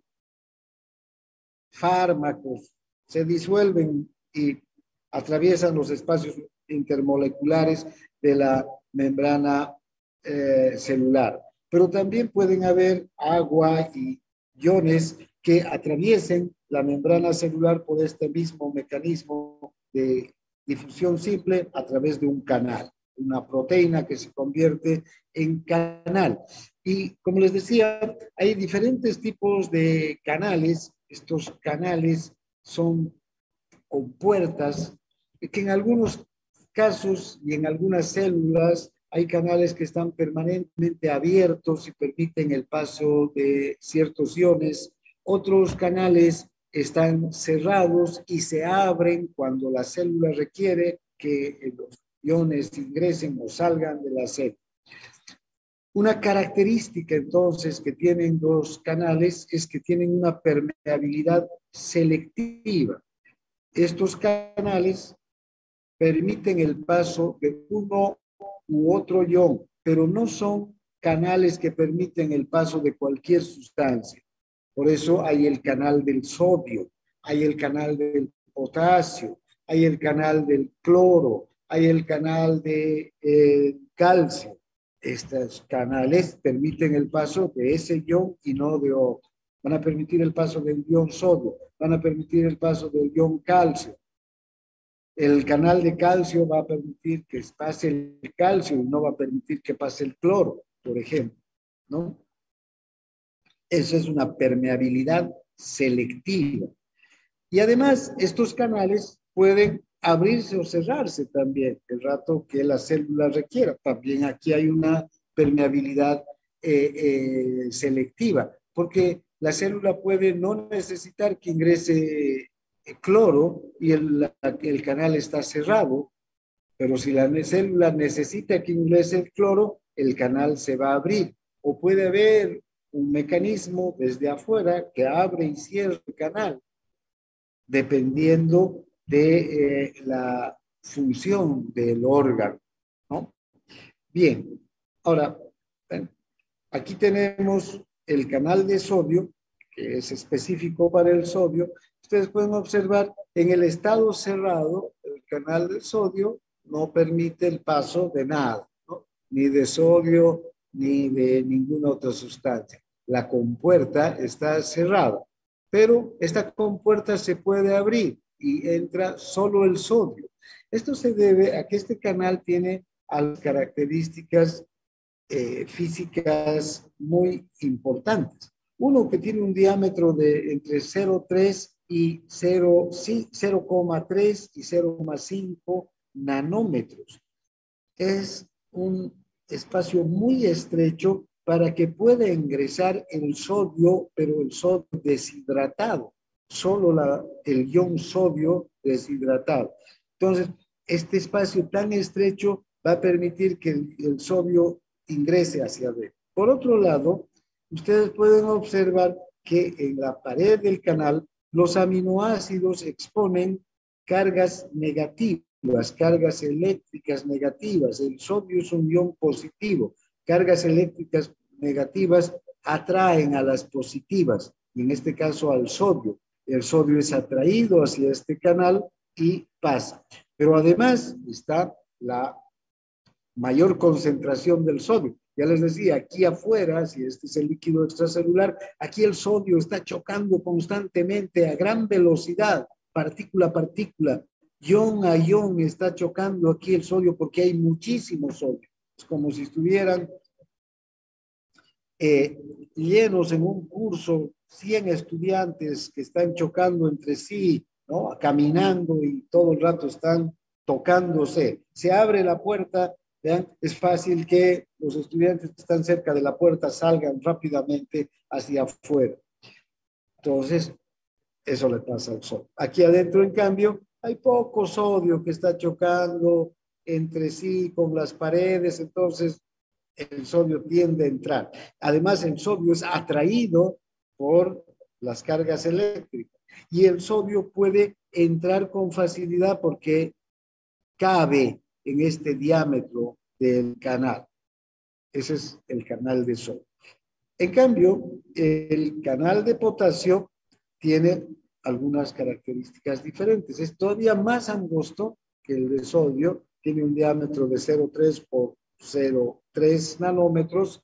fármacos, se disuelven y atraviesan los espacios intermoleculares de la membrana celular. Pero también pueden haber agua y iones que atraviesen la membrana celular por este mismo mecanismo de difusión simple a través de un canal, una proteína que se convierte en canal. Y como les decía, hay diferentes tipos de canales. Estos canales son compuertas que en algunos casos y en algunas células hay canales que están permanentemente abiertos y permiten el paso de ciertos iones. Otros canales están cerrados y se abren cuando la célula requiere que los iones ingresen o salgan de la célula. Una característica entonces que tienen los canales es que tienen una permeabilidad selectiva. Estos canales permiten el paso de uno u otro ion, pero no son canales que permiten el paso de cualquier sustancia. Por eso hay el canal del sodio, hay el canal del potasio, hay el canal del cloro, hay el canal del calcio. Estos canales permiten el paso de ese ion y no de otro. Van a permitir el paso del ion sodio, van a permitir el paso del ion calcio. El canal de calcio va a permitir que pase el calcio y no va a permitir que pase el cloro, por ejemplo, ¿no? Eso es una permeabilidad selectiva. Y además, estos canales pueden abrirse o cerrarse también el rato que la célula requiera. También aquí hay una permeabilidad selectiva, porque la célula puede no necesitar que ingrese cloro y el canal está cerrado, pero si la célula necesita que ingrese el cloro, el canal se va a abrir. O puede haber un mecanismo desde afuera que abre y cierra el canal, dependiendo de la función del órgano, ¿no? Bien, ahora, aquí tenemos el canal de sodio, que es específico para el sodio. Ustedes pueden observar en el estado cerrado, el canal de sodio no permite el paso de nada, ¿no? Ni de sodio, ni de ninguna otra sustancia. La compuerta está cerrada, pero esta compuerta se puede abrir y entra solo el sodio. Esto se debe a que este canal tiene características físicas muy importantes. Uno que tiene un diámetro de entre 0,3 y 0,3 y 0,5 nanómetros. Es un espacio muy estrecho para que pueda ingresar el sodio, pero el sodio deshidratado, solo el ion sodio deshidratado. Entonces, este espacio tan estrecho va a permitir que el sodio ingrese hacia adentro. Por otro lado, ustedes pueden observar que en la pared del canal los aminoácidos exponen cargas negativas, cargas eléctricas negativas. El sodio es un ion positivo. Cargas eléctricas negativas atraen a las positivas, y en este caso al sodio. El sodio es atraído hacia este canal y pasa. Pero además está la mayor concentración del sodio. Ya les decía, aquí afuera, si este es el líquido extracelular, aquí el sodio está chocando constantemente a gran velocidad, partícula a partícula, ion a ion está chocando aquí el sodio porque hay muchísimo sodio. Es como si estuvieran llenos en un curso 100 estudiantes que están chocando entre sí, ¿no? Caminando y todo el rato están tocándose. Se abre la puerta, ¿vean? Es fácil que los estudiantes que están cerca de la puerta salgan rápidamente hacia afuera. Entonces, eso le pasa al sodio. Aquí adentro, en cambio, hay poco sodio que está chocando entre sí con las paredes, entonces el sodio tiende a entrar. Además, el sodio es atraído por las cargas eléctricas y el sodio puede entrar con facilidad porque cabe en este diámetro del canal. Ese es el canal de sodio. En cambio, el canal de potasio tiene algunas características diferentes. Es todavía más angosto que el de sodio, tiene un diámetro de 0,3 por 0,3 nanómetros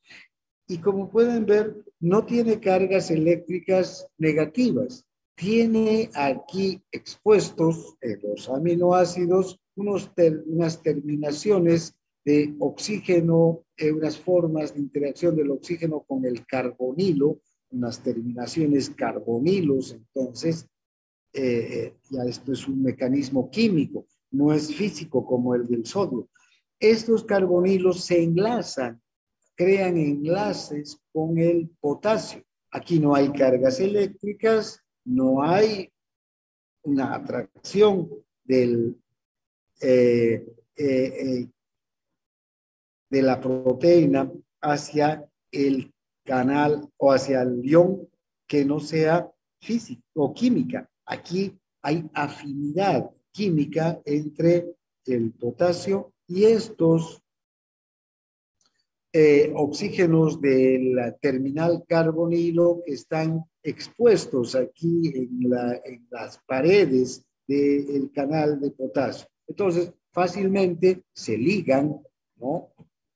y como pueden ver, no tiene cargas eléctricas negativas. Tiene aquí expuestos en los aminoácidos unas terminaciones de oxígeno, unas formas de interacción del oxígeno con el carbonilo, unas terminaciones carbonilos, entonces ya esto es un mecanismo químico, no es físico como el del sodio. Estos carbonilos se enlazan, crean enlaces con el potasio. Aquí no hay cargas eléctricas, no hay una atracción del, de la proteína hacia el canal o hacia el ion que no sea física o química. Aquí hay afinidad química entre el potasio y estos oxígenos del terminal carbonilo que están expuestos aquí en las paredes del canal de potasio. Entonces, fácilmente se ligan, ¿no?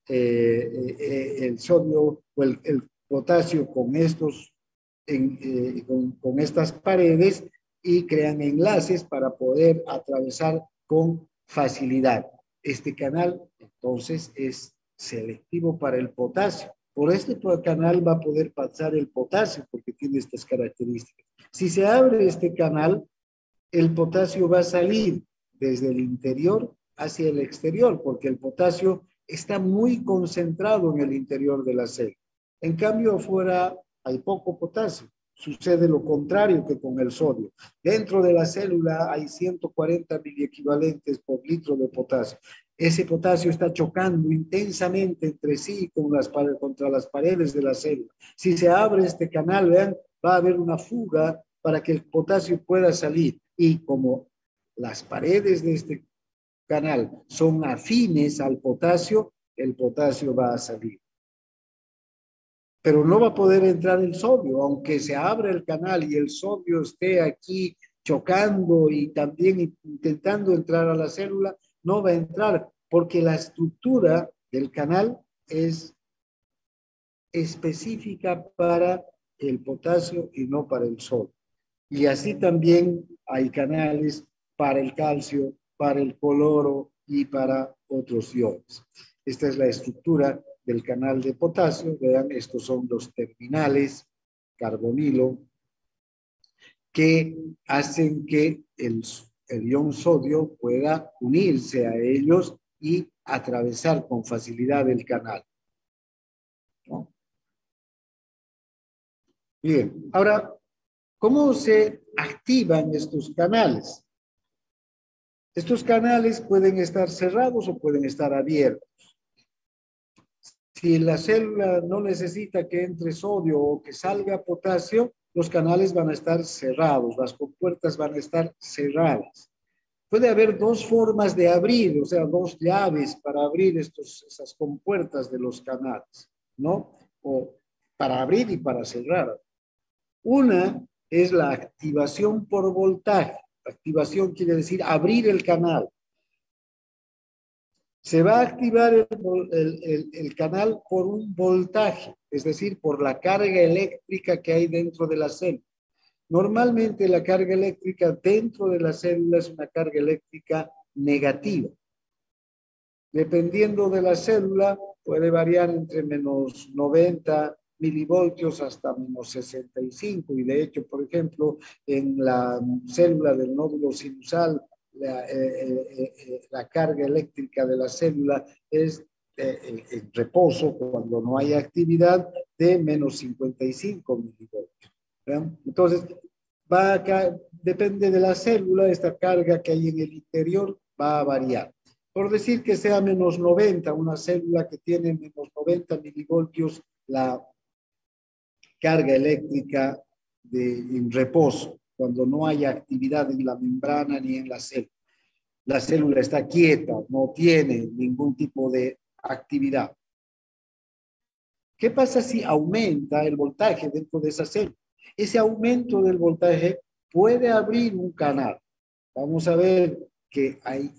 El sodio o el potasio con estos, con estas paredes y crean enlaces para poder atravesar con facilidad. Este canal, entonces, es selectivo para el potasio. Por este canal va a poder pasar el potasio porque tiene estas características. Si se abre este canal, el potasio va a salir desde el interior hacia el exterior porque el potasio está muy concentrado en el interior de la célula. En cambio, afuera hay poco potasio. Sucede lo contrario que con el sodio. Dentro de la célula hay 140 miliequivalentes por litro de potasio. Ese potasio está chocando intensamente entre sí contra las paredes de la célula. Si se abre este canal, vean, va a haber una fuga para que el potasio pueda salir. Y como las paredes de este canal son afines al potasio, el potasio va a salir. Pero no va a poder entrar el sodio, aunque se abra el canal y el sodio esté aquí chocando y también intentando entrar a la célula, no va a entrar porque la estructura del canal es específica para el potasio y no para el sodio. Y así también hay canales para el calcio, para el cloro y para otros iones. Esta es la estructura del canal de potasio. Vean, estos son los terminales carbonilo que hacen que el ion sodio pueda unirse a ellos y atravesar con facilidad el canal, ¿no? Bien, ahora, ¿cómo se activan estos canales? Estos canales pueden estar cerrados o pueden estar abiertos. Si la célula no necesita que entre sodio o que salga potasio, los canales van a estar cerrados, las compuertas van a estar cerradas. Puede haber dos formas de abrir, o sea, dos llaves para abrir esas compuertas de los canales, ¿no? O para abrir y para cerrar. Una es la activación por voltaje. Activación quiere decir abrir el canal. Se va a activar el canal por un voltaje, es decir, por la carga eléctrica que hay dentro de la célula. Normalmente la carga eléctrica dentro de la célula es una carga eléctrica negativa. Dependiendo de la célula, puede variar entre menos 90 milivoltios hasta menos 65. Y de hecho, por ejemplo, en la célula del nódulo sinusal, la carga eléctrica de la célula es en reposo, cuando no hay actividad, de menos 55 milivoltios. ¿Vean? Entonces, depende de la célula, esta carga que hay en el interior va a variar. Por decir que sea menos 90, una célula que tiene menos 90 milivoltios, la carga eléctrica en reposo, cuando no hay actividad en la membrana ni en la célula. La célula está quieta, no tiene ningún tipo de actividad. ¿Qué pasa si aumenta el voltaje dentro de esa célula? Ese aumento del voltaje puede abrir un canal. Vamos a ver que hay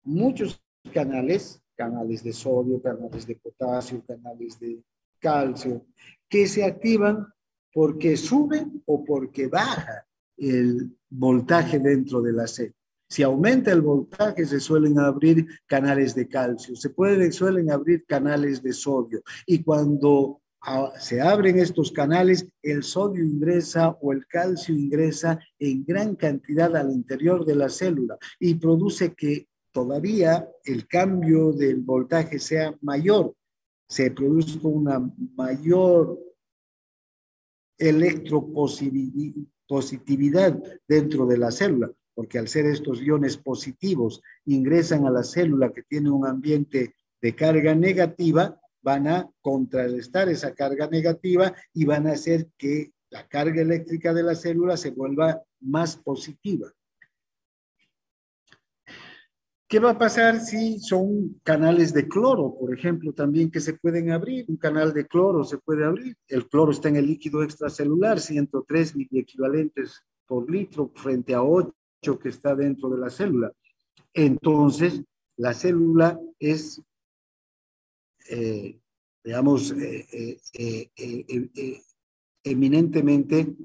muchos canales de sodio, canales de potasio, canales de calcio, que se activan porque suben o porque baja el voltaje dentro de la célula. Si aumenta el voltaje, se suelen abrir canales de calcio, suelen abrir canales de sodio. Y cuando se abren estos canales, el sodio ingresa o el calcio ingresa en gran cantidad al interior de la célula y produce que todavía el cambio del voltaje sea mayor, se produzca una mayor electropositividad dentro de la célula, porque al ser estos iones positivos ingresan a la célula que tiene un ambiente de carga negativa, van a contrarrestar esa carga negativa y van a hacer que la carga eléctrica de la célula se vuelva más positiva. ¿Qué va a pasar si son canales de cloro, por ejemplo, también que se pueden abrir? Un canal de cloro se puede abrir. El cloro está en el líquido extracelular, 103 miliequivalentes por litro frente a 8 que está dentro de la célula. Entonces, la célula es, eminentemente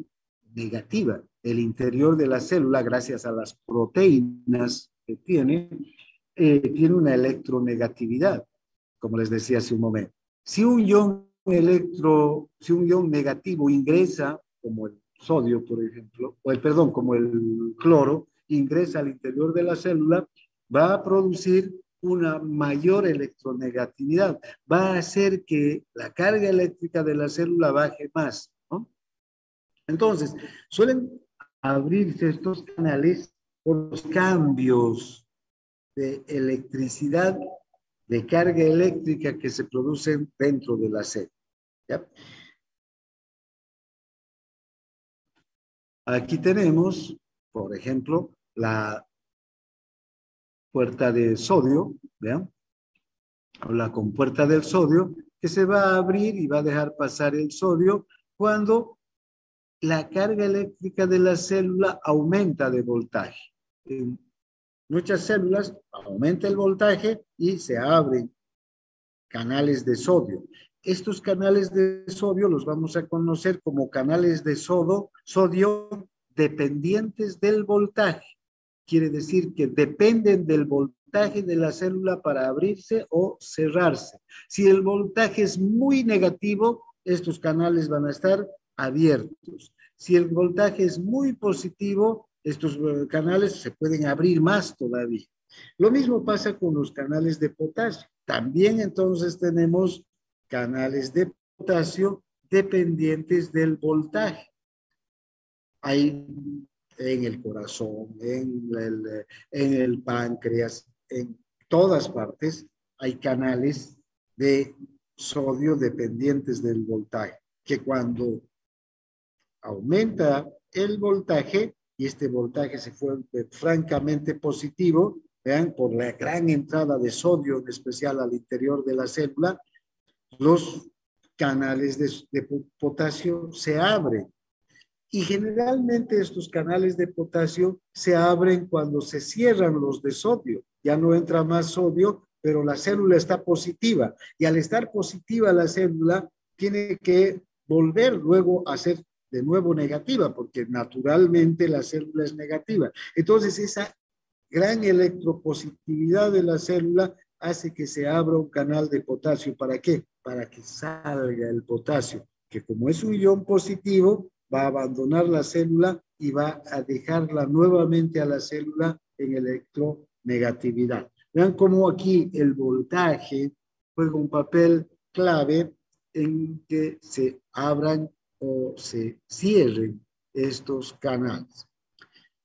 negativa. El interior de la célula, gracias a las proteínas que tiene una electronegatividad, como les decía hace un momento. Si un ion negativo ingresa, como el sodio, por ejemplo, como el cloro, ingresa al interior de la célula, va a producir una mayor electronegatividad, va a hacer que la carga eléctrica de la célula baje más, ¿no? Entonces, suelen abrirse estos canales por los cambios de electricidad, de carga eléctrica que se producen dentro de la célula. ¿Ya? Aquí tenemos, por ejemplo, la puerta de sodio, ¿vean? O la compuerta del sodio, que se va a abrir y va a dejar pasar el sodio cuando la carga eléctrica de la célula aumenta de voltaje. En muchas células aumenta el voltaje y se abren canales de sodio. Estos canales de sodio los vamos a conocer como canales de sodio dependientes del voltaje. Quiere decir que dependen del voltaje de la célula para abrirse o cerrarse. Si el voltaje es muy negativo, estos canales van a estar abiertos. Si el voltaje es muy positivo, estos canales se pueden abrir más todavía. Lo mismo pasa con los canales de potasio. También entonces tenemos canales de potasio dependientes del voltaje. Hay en el corazón, en el páncreas, en todas partes hay canales de sodio dependientes del voltaje, que cuando aumenta el voltaje y este voltaje se vuelve francamente positivo, vean, por la gran entrada de sodio, en especial al interior de la célula, los canales de potasio se abren. Y generalmente estos canales de potasio se abren cuando se cierran los de sodio. Ya no entra más sodio pero la célula está positiva. Y al estar positiva la célula, tiene que volver luego a ser de nuevo negativa, porque naturalmente la célula es negativa. Entonces, esa gran electropositividad de la célula hace que se abra un canal de potasio. ¿Para qué? Para que salga el potasio, que como es un ion positivo, va a abandonar la célula y va a dejarla nuevamente a la célula en electronegatividad. Vean cómo aquí el voltaje juega un papel clave en que se abran o se cierren estos canales.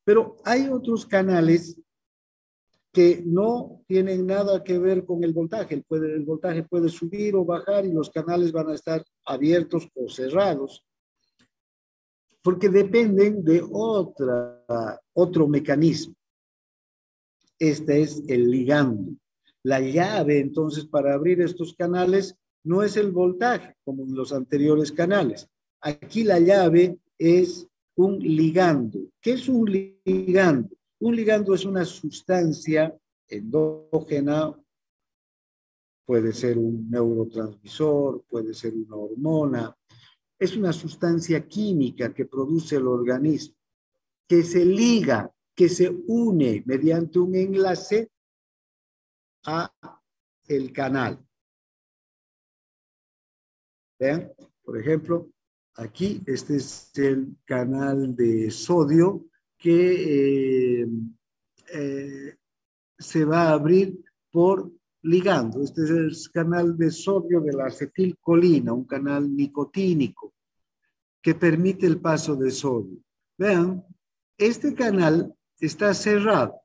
Pero hay otros canales que no tienen nada que ver con el voltaje. El voltaje puede subir o bajar y los canales van a estar abiertos o cerrados, porque dependen de otro mecanismo. Este es el ligando. La llave, entonces, para abrir estos canales no es el voltaje, como en los anteriores canales. Aquí la llave es un ligando. ¿Qué es un ligando? Un ligando es una sustancia endógena, puede ser un neurotransmisor, puede ser una hormona. Es una sustancia química que produce el organismo, que se liga, que se une mediante un enlace a el canal. Vean, por ejemplo, aquí este es el canal de sodio que se va a abrir por ligando. Este es el canal de sodio de la acetilcolina, un canal nicotínico que permite el paso de sodio. Vean, este canal está cerrado.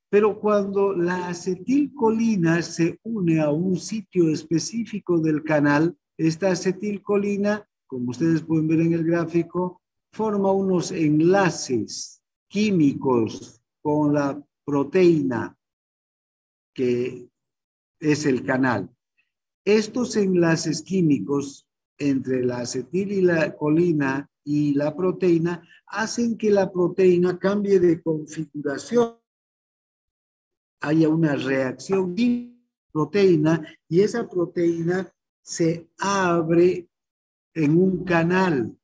Pero cuando la acetilcolina se une a un sitio específico del canal, esta acetilcolina, como ustedes pueden ver en el gráfico, forma unos enlaces químicos con la proteína que es el canal. Estos enlaces químicos entre la acetilcolina y la proteína hacen que la proteína cambie de configuración. Haya una reacción de proteína y esa proteína se abre en un canal.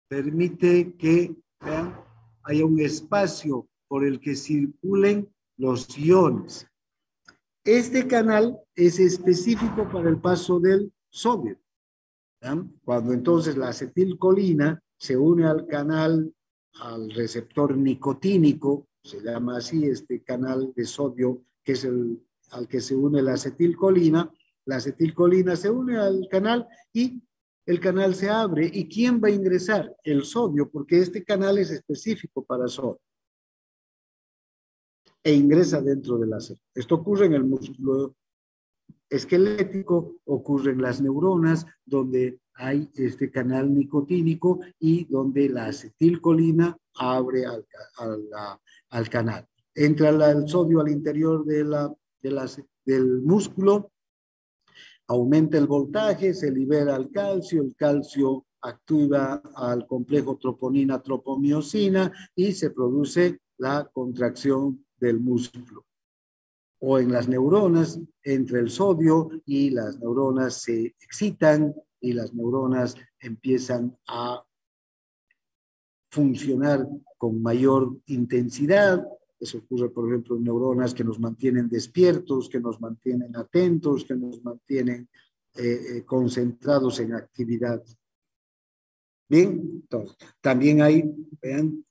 Permite que vean, haya un espacio por el que circulen los iones. Este canal es específico para el paso del sodio. ¿Vean? Cuando entonces la acetilcolina se une al canal, al receptor nicotínico, se llama así este canal de sodio, que es al que se une la acetilcolina se une al canal y el canal se abre. ¿Y quién va a ingresar? El sodio, porque este canal es específico para sodio. E ingresa dentro de la célula. Esto ocurre en el músculo esquelético, ocurre en las neuronas, donde hay este canal nicotínico y donde la acetilcolina abre al canal. Entra el sodio al interior del músculo, aumenta el voltaje, se libera el calcio activa al complejo troponina-tropomiosina y se produce la contracción del músculo. O en las neuronas, entre el sodio y las neuronas se excitan y las neuronas empiezan a funcionar con mayor intensidad. Eso ocurre, por ejemplo, en neuronas que nos mantienen despiertos, que nos mantienen atentos, que nos mantienen concentrados en actividad. Bien, entonces, también hay, vean,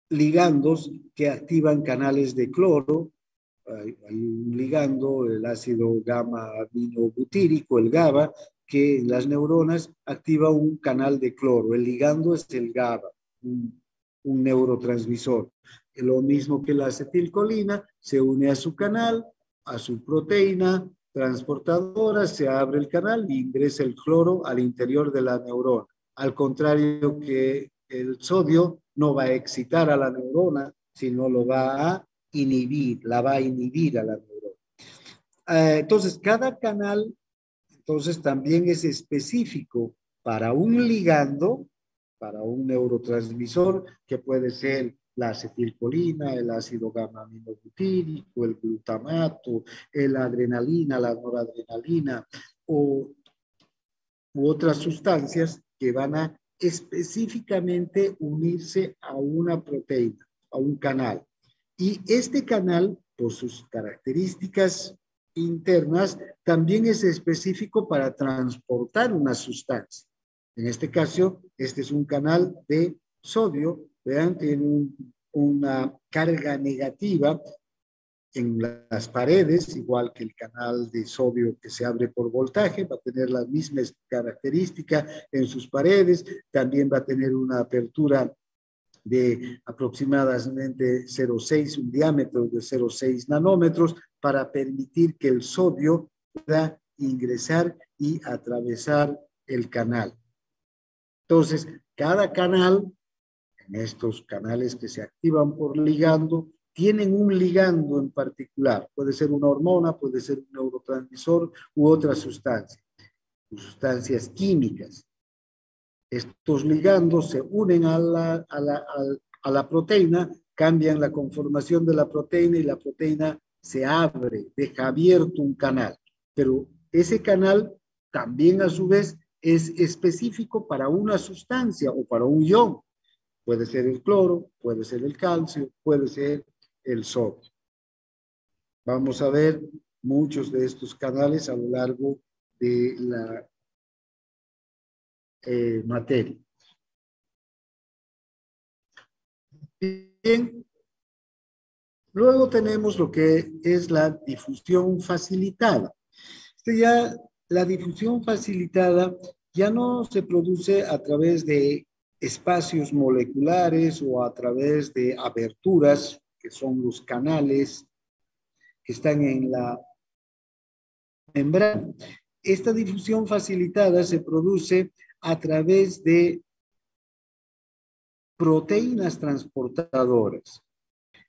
ligandos que activan canales de cloro. Hay un ligando, el ácido gamma-aminobutírico, el GABA, que en las neuronas activa un canal de cloro. El ligando es el GABA, un neurotransmisor. Lo mismo que la acetilcolina, se une a su canal, a su proteína transportadora, se abre el canal y ingresa el cloro al interior de la neurona. Al contrario que el sodio no va a excitar a la neurona, sino lo va a inhibir, la va a inhibir a la neurona. Entonces, cada canal entonces también es específico para un ligando, para un neurotransmisor que puede ser la acetilcolina, el ácido gamma-aminobutírico, el glutamato, la adrenalina, la noradrenalina u otras sustancias que van a específicamente unirse a una proteína, a un canal. Y este canal, por sus características internas, también es específico para transportar una sustancia. En este caso, este es un canal de sodio, vean, tiene una carga negativa en las paredes, igual que el canal de sodio que se abre por voltaje, va a tener las mismas características en sus paredes, también va a tener una apertura de aproximadamente 0,6, un diámetro de 0,6 nanómetros para permitir que el sodio pueda ingresar y atravesar el canal. Entonces, cada canal, en estos canales que se activan por ligando, tienen un ligando en particular. Puede ser una hormona, puede ser un neurotransmisor u otra sustancia, sustancias químicas. Estos ligandos se unen a la proteína, cambian la conformación de la proteína y la proteína se abre, deja abierto un canal. Pero ese canal también a su vez es específico para una sustancia o para un ion. Puede ser el cloro, puede ser el calcio, puede ser el sodio. Vamos a ver muchos de estos canales a lo largo de la materia. Bien, luego tenemos lo que es la difusión facilitada. La difusión facilitada ya no se produce a través de espacios moleculares o a través de aberturas, que son los canales que están en la membrana. Esta difusión facilitada se produce a través de proteínas transportadoras.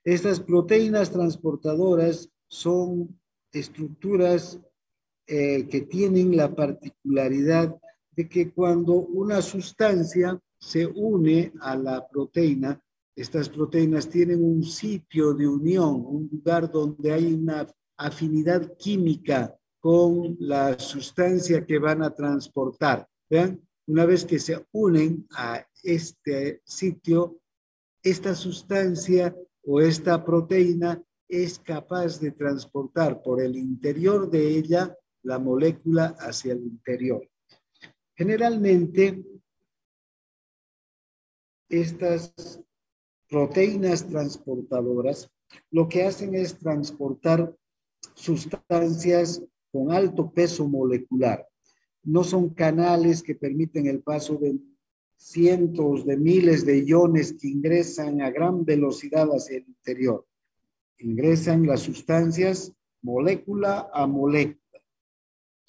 Estas proteínas transportadoras son estructuras que tienen la particularidad de que cuando una sustancia se une a la proteína, estas proteínas tienen un sitio de unión, un lugar donde hay una afinidad química con la sustancia que van a transportar. ¿Vean? Una vez que se unen a este sitio, esta sustancia o esta proteína es capaz de transportar por el interior de ella la molécula hacia el interior. Generalmente, estas proteínas transportadoras lo que hacen es transportar sustancias con alto peso molecular. No son canales que permiten el paso de cientos de miles de iones que ingresan a gran velocidad hacia el interior. Ingresan las sustancias molécula a molécula,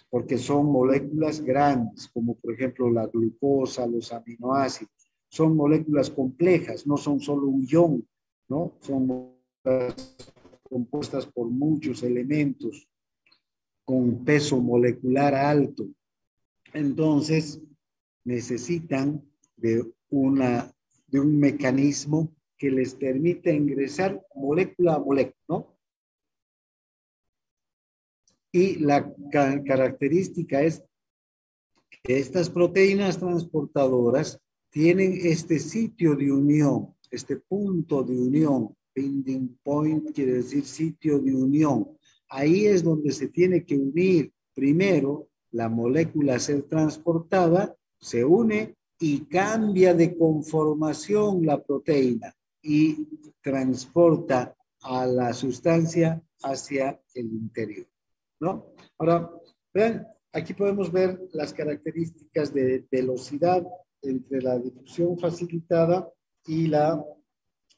porque son moléculas grandes, como por ejemplo la glucosa, los aminoácidos. Son moléculas complejas, no son solo un ion, ¿no? Son moléculas compuestas por muchos elementos con peso molecular alto. Entonces, necesitan de un mecanismo que les permita ingresar molécula a molécula, ¿no? Y la característica es que estas proteínas transportadoras tienen este sitio de unión, este punto de unión. Binding point quiere decir sitio de unión. Ahí es donde se tiene que unir primero la molécula a ser transportada, se une y cambia de conformación la proteína y transporta a la sustancia hacia el interior, ¿no? Ahora, vean, aquí podemos ver las características de velocidad entre la difusión facilitada y la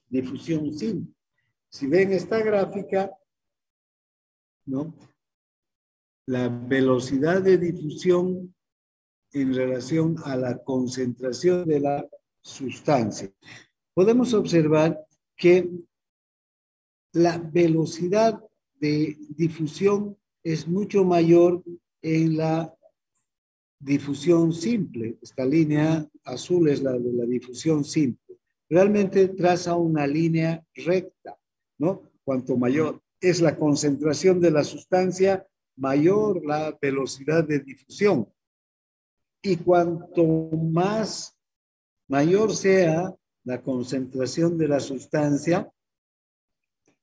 difusión simple. Si ven esta gráfica, ¿no? La velocidad de difusión en relación a la concentración de la sustancia. Podemos observar que la velocidad de difusión es mucho mayor en la difusión simple. Esta línea azul es la de la difusión simple. Realmente traza una línea recta, ¿no? Cuanto mayor es la concentración de la sustancia, mayor la velocidad de difusión. Y cuanto mayor sea la concentración de la sustancia,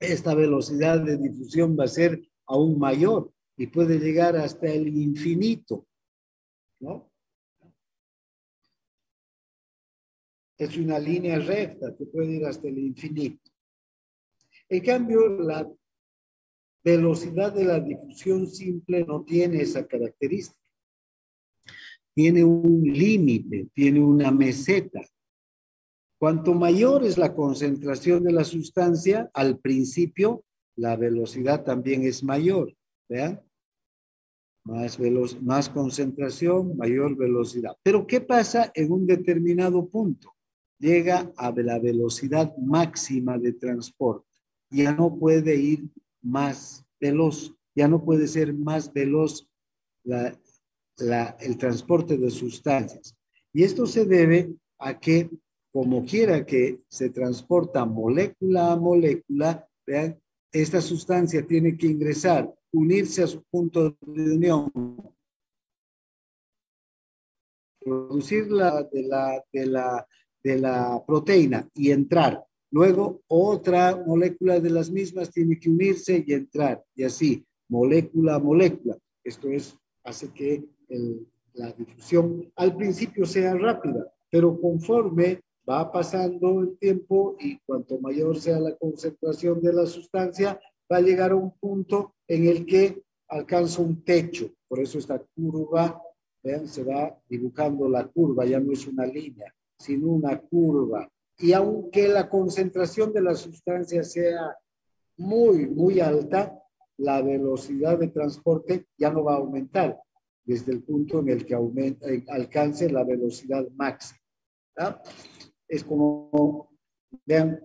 esta velocidad de difusión va a ser aún mayor y puede llegar hasta el infinito, ¿no? Es una línea recta que puede ir hasta el infinito. En cambio, la velocidad de la difusión simple no tiene esa característica. Tiene un límite, tiene una meseta. Cuanto mayor es la concentración de la sustancia, al principio la velocidad también es mayor. ¿Vean? Más concentración, mayor velocidad. Pero ¿qué pasa en un determinado punto? Llega a la velocidad máxima de transporte. Ya no puede ir más veloz, ya no puede ser más veloz el transporte de sustancias. Y esto se debe a que, como quiera que se transporta molécula a molécula, vean, esta sustancia tiene que ingresar, unirse a su punto de unión, producir de la proteína y entrar. Luego, otra molécula de las mismas tiene que unirse y entrar, y así, molécula a molécula. Esto hace que la difusión al principio sea rápida, pero conforme va pasando el tiempo y cuanto mayor sea la concentración de la sustancia, va a llegar a un punto en el que alcanza un techo. Por eso esta curva, vean, se va dibujando la curva, ya no es una línea, sino una curva. Y aunque la concentración de la sustancia sea muy, muy alta, la velocidad de transporte ya no va a aumentar desde el punto en el que alcance la velocidad máxima. ¿Ah? Es como, vean,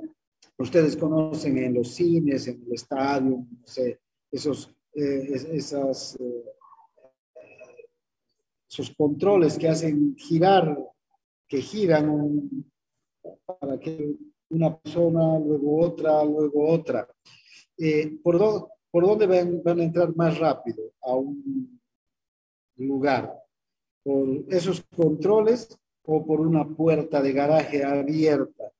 ustedes conocen en los cines, en el estadio, no sé, esos controles que hacen girar, que giran para que una persona, luego otra. ¿Por dónde van a entrar más rápido a un lugar? ¿Por esos controles o por una puerta de garaje abierta?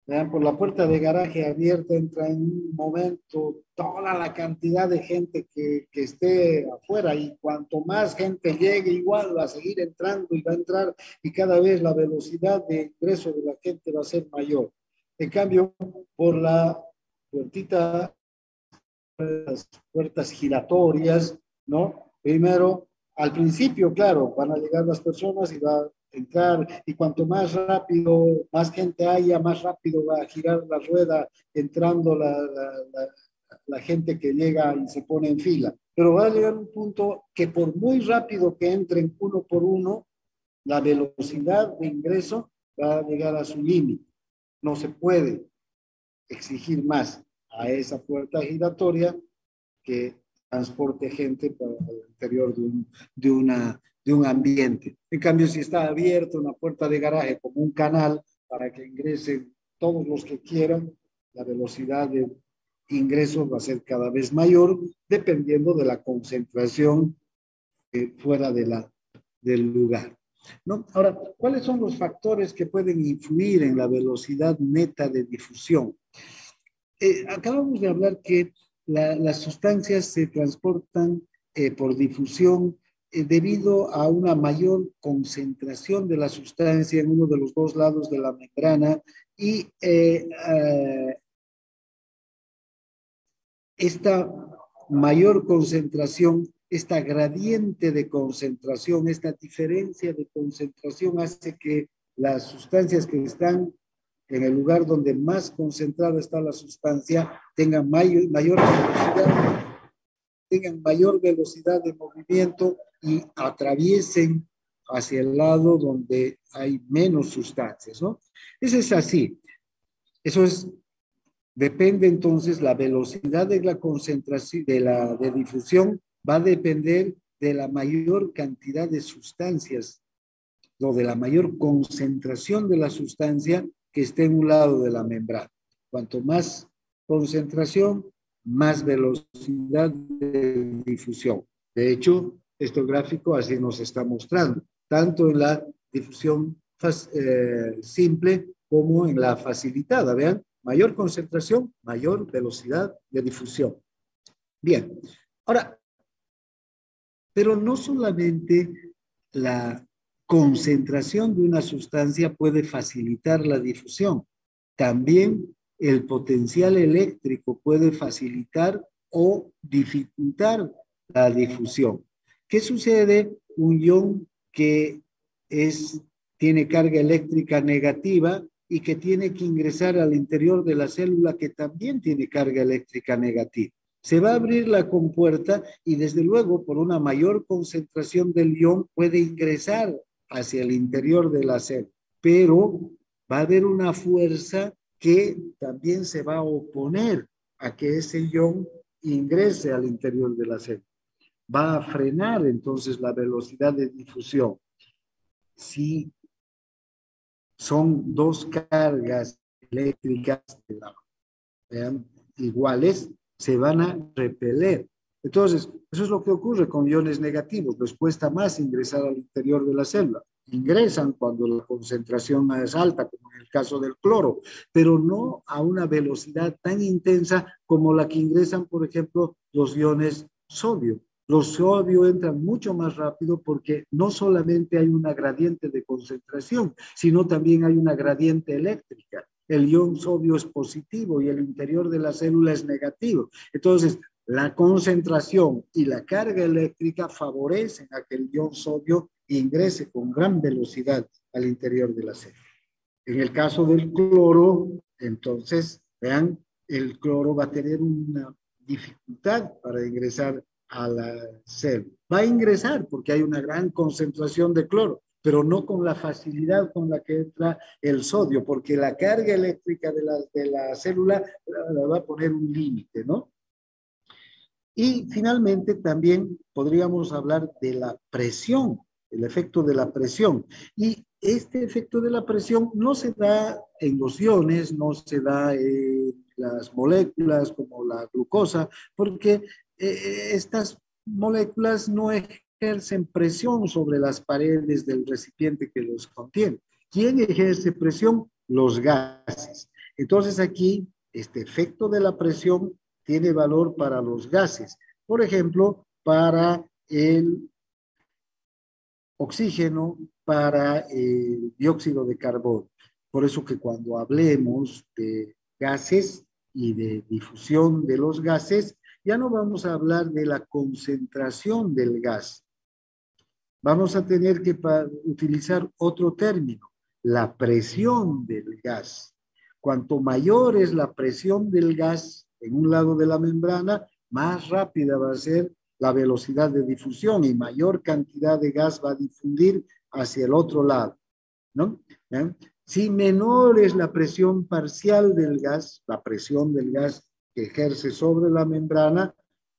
Vean, por la puerta de garaje abierta entra en un momento toda la cantidad de gente que esté afuera, y cuanto más gente llegue, igual va a seguir entrando y va a entrar, y cada vez la velocidad de ingreso de la gente va a ser mayor. En cambio, por la puertita, las puertas giratorias, ¿no? Primero, al principio, claro, van a llegar las personas y va a entrar, y cuanto más rápido, más gente haya, más rápido va a girar la rueda, entrando la gente que llega y se pone en fila. Pero va a llegar un punto que por muy rápido que entren uno por uno, la velocidad de ingreso va a llegar a su límite. No se puede exigir más a esa puerta giratoria que transporte gente para el interior de un ambiente. En cambio, si está abierta una puerta de garaje como un canal para que ingresen todos los que quieran, la velocidad de ingreso va a ser cada vez mayor, dependiendo de la concentración fuera del lugar, ¿no? Ahora, ¿cuáles son los factores que pueden influir en la velocidad neta de difusión? Acabamos de hablar que las sustancias se transportan por difusión debido a una mayor concentración de la sustancia en uno de los dos lados de la membrana, y esta mayor concentración, esta gradiente de concentración, esta diferencia de concentración hace que las sustancias que están en el lugar donde más concentrada está la sustancia tengan mayor velocidad de movimiento y atraviesen hacia el lado donde hay menos sustancias, ¿no? Eso es así. Depende entonces la velocidad de la concentración, de difusión, va a depender de la mayor cantidad de sustancias o de la mayor concentración de la sustancia que esté en un lado de la membrana. Cuanto más concentración, más velocidad de difusión. De hecho, este gráfico así nos está mostrando, tanto en la difusión simple como en la facilitada. Vean, mayor concentración, mayor velocidad de difusión. Bien, ahora, pero no solamente la concentración de una sustancia puede facilitar la difusión, también el potencial eléctrico puede facilitar o dificultar la difusión. ¿Qué sucede? Un ion que tiene carga eléctrica negativa y que tiene que ingresar al interior de la célula que también tiene carga eléctrica negativa. Se va a abrir la compuerta y desde luego por una mayor concentración del ion puede ingresar hacia el interior de la célula, pero va a haber una fuerza que también se va a oponer a que ese ion ingrese al interior de la célula. Va a frenar entonces la velocidad de difusión. Si son dos cargas eléctricas iguales, se van a repeler. Entonces, eso es lo que ocurre con iones negativos. Les cuesta más ingresar al interior de la célula. Ingresan cuando la concentración es alta, como en el caso del cloro, pero no a una velocidad tan intensa como la que ingresan, por ejemplo, los iones sodio. Los sodio entran mucho más rápido porque no solamente hay una gradiente de concentración, sino también hay una gradiente eléctrica. El ion sodio es positivo y el interior de la célula es negativo. Entonces, la concentración y la carga eléctrica favorecen a que el ion sodio ingrese con gran velocidad al interior de la célula. En el caso del cloro, entonces, vean, el cloro va a tener una dificultad para ingresar a la célula. Va a ingresar porque hay una gran concentración de cloro, pero no con la facilidad con la que entra el sodio, porque la carga eléctrica de la célula la va a poner un límite, ¿no? Y finalmente también podríamos hablar de la presión, el efecto de la presión. Y este efecto de la presión no se da en los iones, no se da en las moléculas como la glucosa, porque estas moléculas no ejercen presión sobre las paredes del recipiente que los contiene. ¿Quién ejerce presión? Los gases. Entonces aquí, este efecto de la presión tiene valor para los gases. Por ejemplo, para el oxígeno, para el dióxido de carbono. Por eso que cuando hablemos de gases y de difusión de los gases, ya no vamos a hablar de la concentración del gas. Vamos a tener que utilizar otro término, la presión del gas. Cuanto mayor es la presión del gas en un lado de la membrana, más rápida va a ser la velocidad de difusión y mayor cantidad de gas va a difundir hacia el otro lado, ¿no? Si menor es la presión parcial del gas, la presión del gas que ejerce sobre la membrana,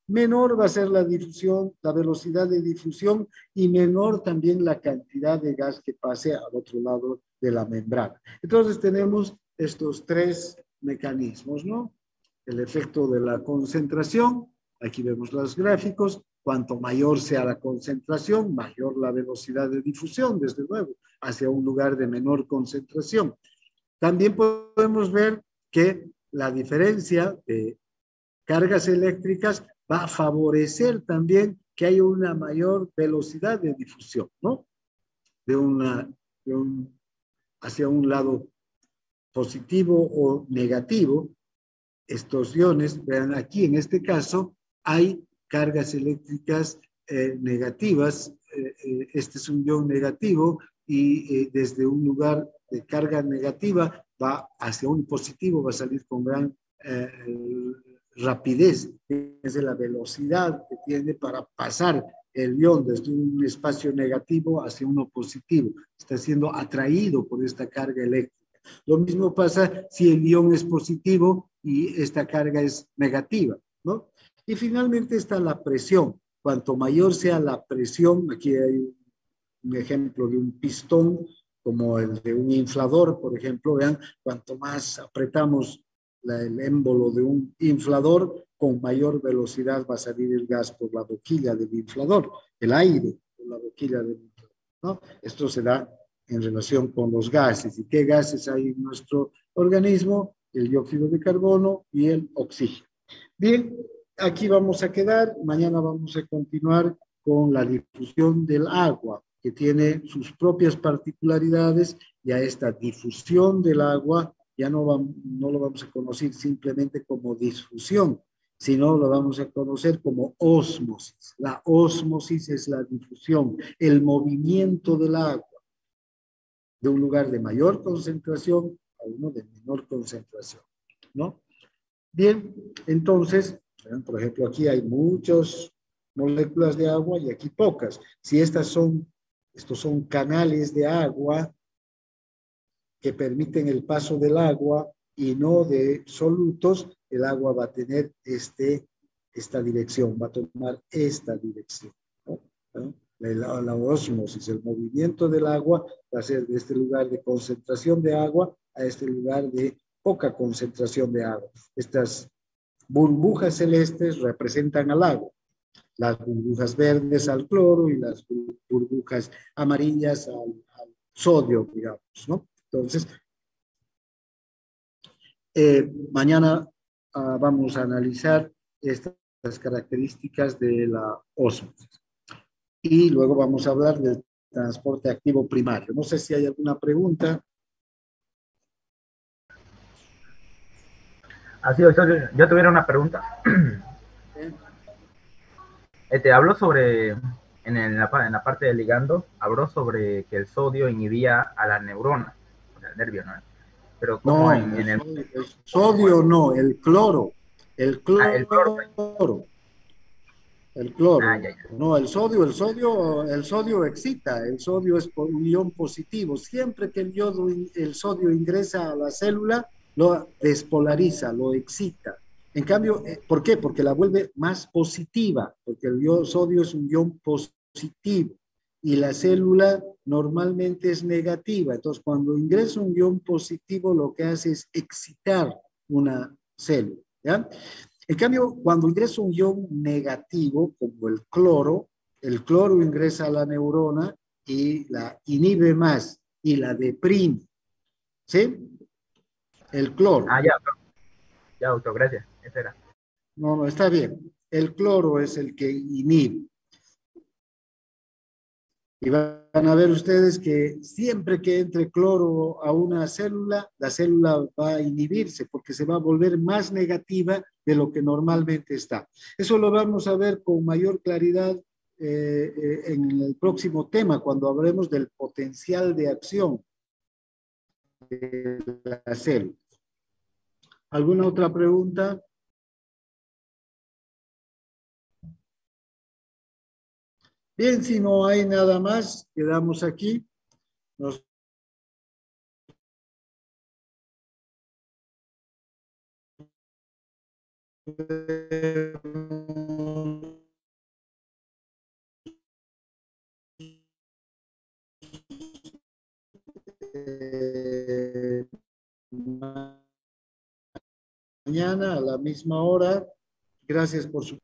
menor va a ser la difusión, la velocidad de difusión y menor también la cantidad de gas que pase al otro lado de la membrana. Entonces tenemos estos tres mecanismos, ¿no? El efecto de la concentración, aquí vemos los gráficos, cuanto mayor sea la concentración, mayor la velocidad de difusión, desde luego, hacia un lugar de menor concentración. También podemos ver que la diferencia de cargas eléctricas va a favorecer también que haya una mayor velocidad de difusión, ¿no? Hacia un lado positivo o negativo. Estos iones, vean aquí en este caso, hay cargas eléctricas negativas. Este es un ion negativo y desde un lugar de carga negativa va hacia un positivo, va a salir con gran rapidez. Es de la velocidad que tiene para pasar el ion desde un espacio negativo hacia uno positivo. Está siendo atraído por esta carga eléctrica. Lo mismo pasa si el ion es positivo y esta carga es negativa, ¿no? Y finalmente está la presión. cuanto mayor sea la presión, aquí hay un ejemplo de un pistón, como el de un inflador, por ejemplo, vean, cuanto más apretamos el émbolo de un inflador, con mayor velocidad va a salir el gas por la boquilla del inflador, el aire por la boquilla del inflador, ¿no? Esto se da en relación con los gases. ¿Y qué gases hay en nuestro organismo? El dióxido de carbono y el oxígeno. Bien, aquí vamos a quedar. Mañana vamos a continuar con la difusión del agua, que tiene sus propias particularidades, y a esta difusión del agua ya no lo vamos a conocer simplemente como difusión, sino lo vamos a conocer como ósmosis. La ósmosis es la difusión, el movimiento del agua de un lugar de mayor concentración a uno de menor concentración, ¿no? Bien, entonces, por ejemplo, aquí hay muchas moléculas de agua y aquí pocas. Si estos son canales de agua que permiten el paso del agua y no de solutos, el agua va a tener esta dirección, va a tomar esta dirección, ¿no? La ósmosis, el movimiento del agua va a ser de este lugar de concentración de agua a este lugar de poca concentración de agua. Estas burbujas celestes representan al agua, las burbujas verdes al cloro y las burbujas amarillas al sodio, digamos, ¿no? Entonces, mañana vamos a analizar estas características de la ósmosis. Y luego vamos a hablar del transporte activo primario. No sé si hay alguna pregunta. Así, doctor, yo tuviera una pregunta. Habló sobre, en la parte del ligando, habló sobre que el sodio inhibía a la neurona, o sea, el nervio, ¿no? Pero como No, en el sodio no, el cloro. El el cloro. cloro. El cloro. Ya. No, el sodio excita. El sodio es un ion positivo. Siempre que el sodio ingresa a la célula, lo despolariza, lo excita. En cambio, ¿por qué? Porque la vuelve más positiva, porque el sodio es un ion positivo y la célula normalmente es negativa. Entonces, cuando ingresa un ion positivo, lo que hace es excitar una célula, ¿ya? En cambio, cuando ingresa un ion negativo, como el cloro ingresa a la neurona y la inhibe más y la deprime. ¿Sí? El cloro. Ya, doctor, gracias. Esa era. No, está bien. El cloro es el que inhibe. Y van a ver ustedes que siempre que entre cloro a una célula, la célula va a inhibirse porque se va a volver más negativa de lo que normalmente está. Eso lo vamos a ver con mayor claridad en el próximo tema, cuando hablemos del potencial de acción de la célula. ¿Alguna otra pregunta? Bien, si no hay nada más, quedamos aquí. Nos mañana a la misma hora. Gracias por su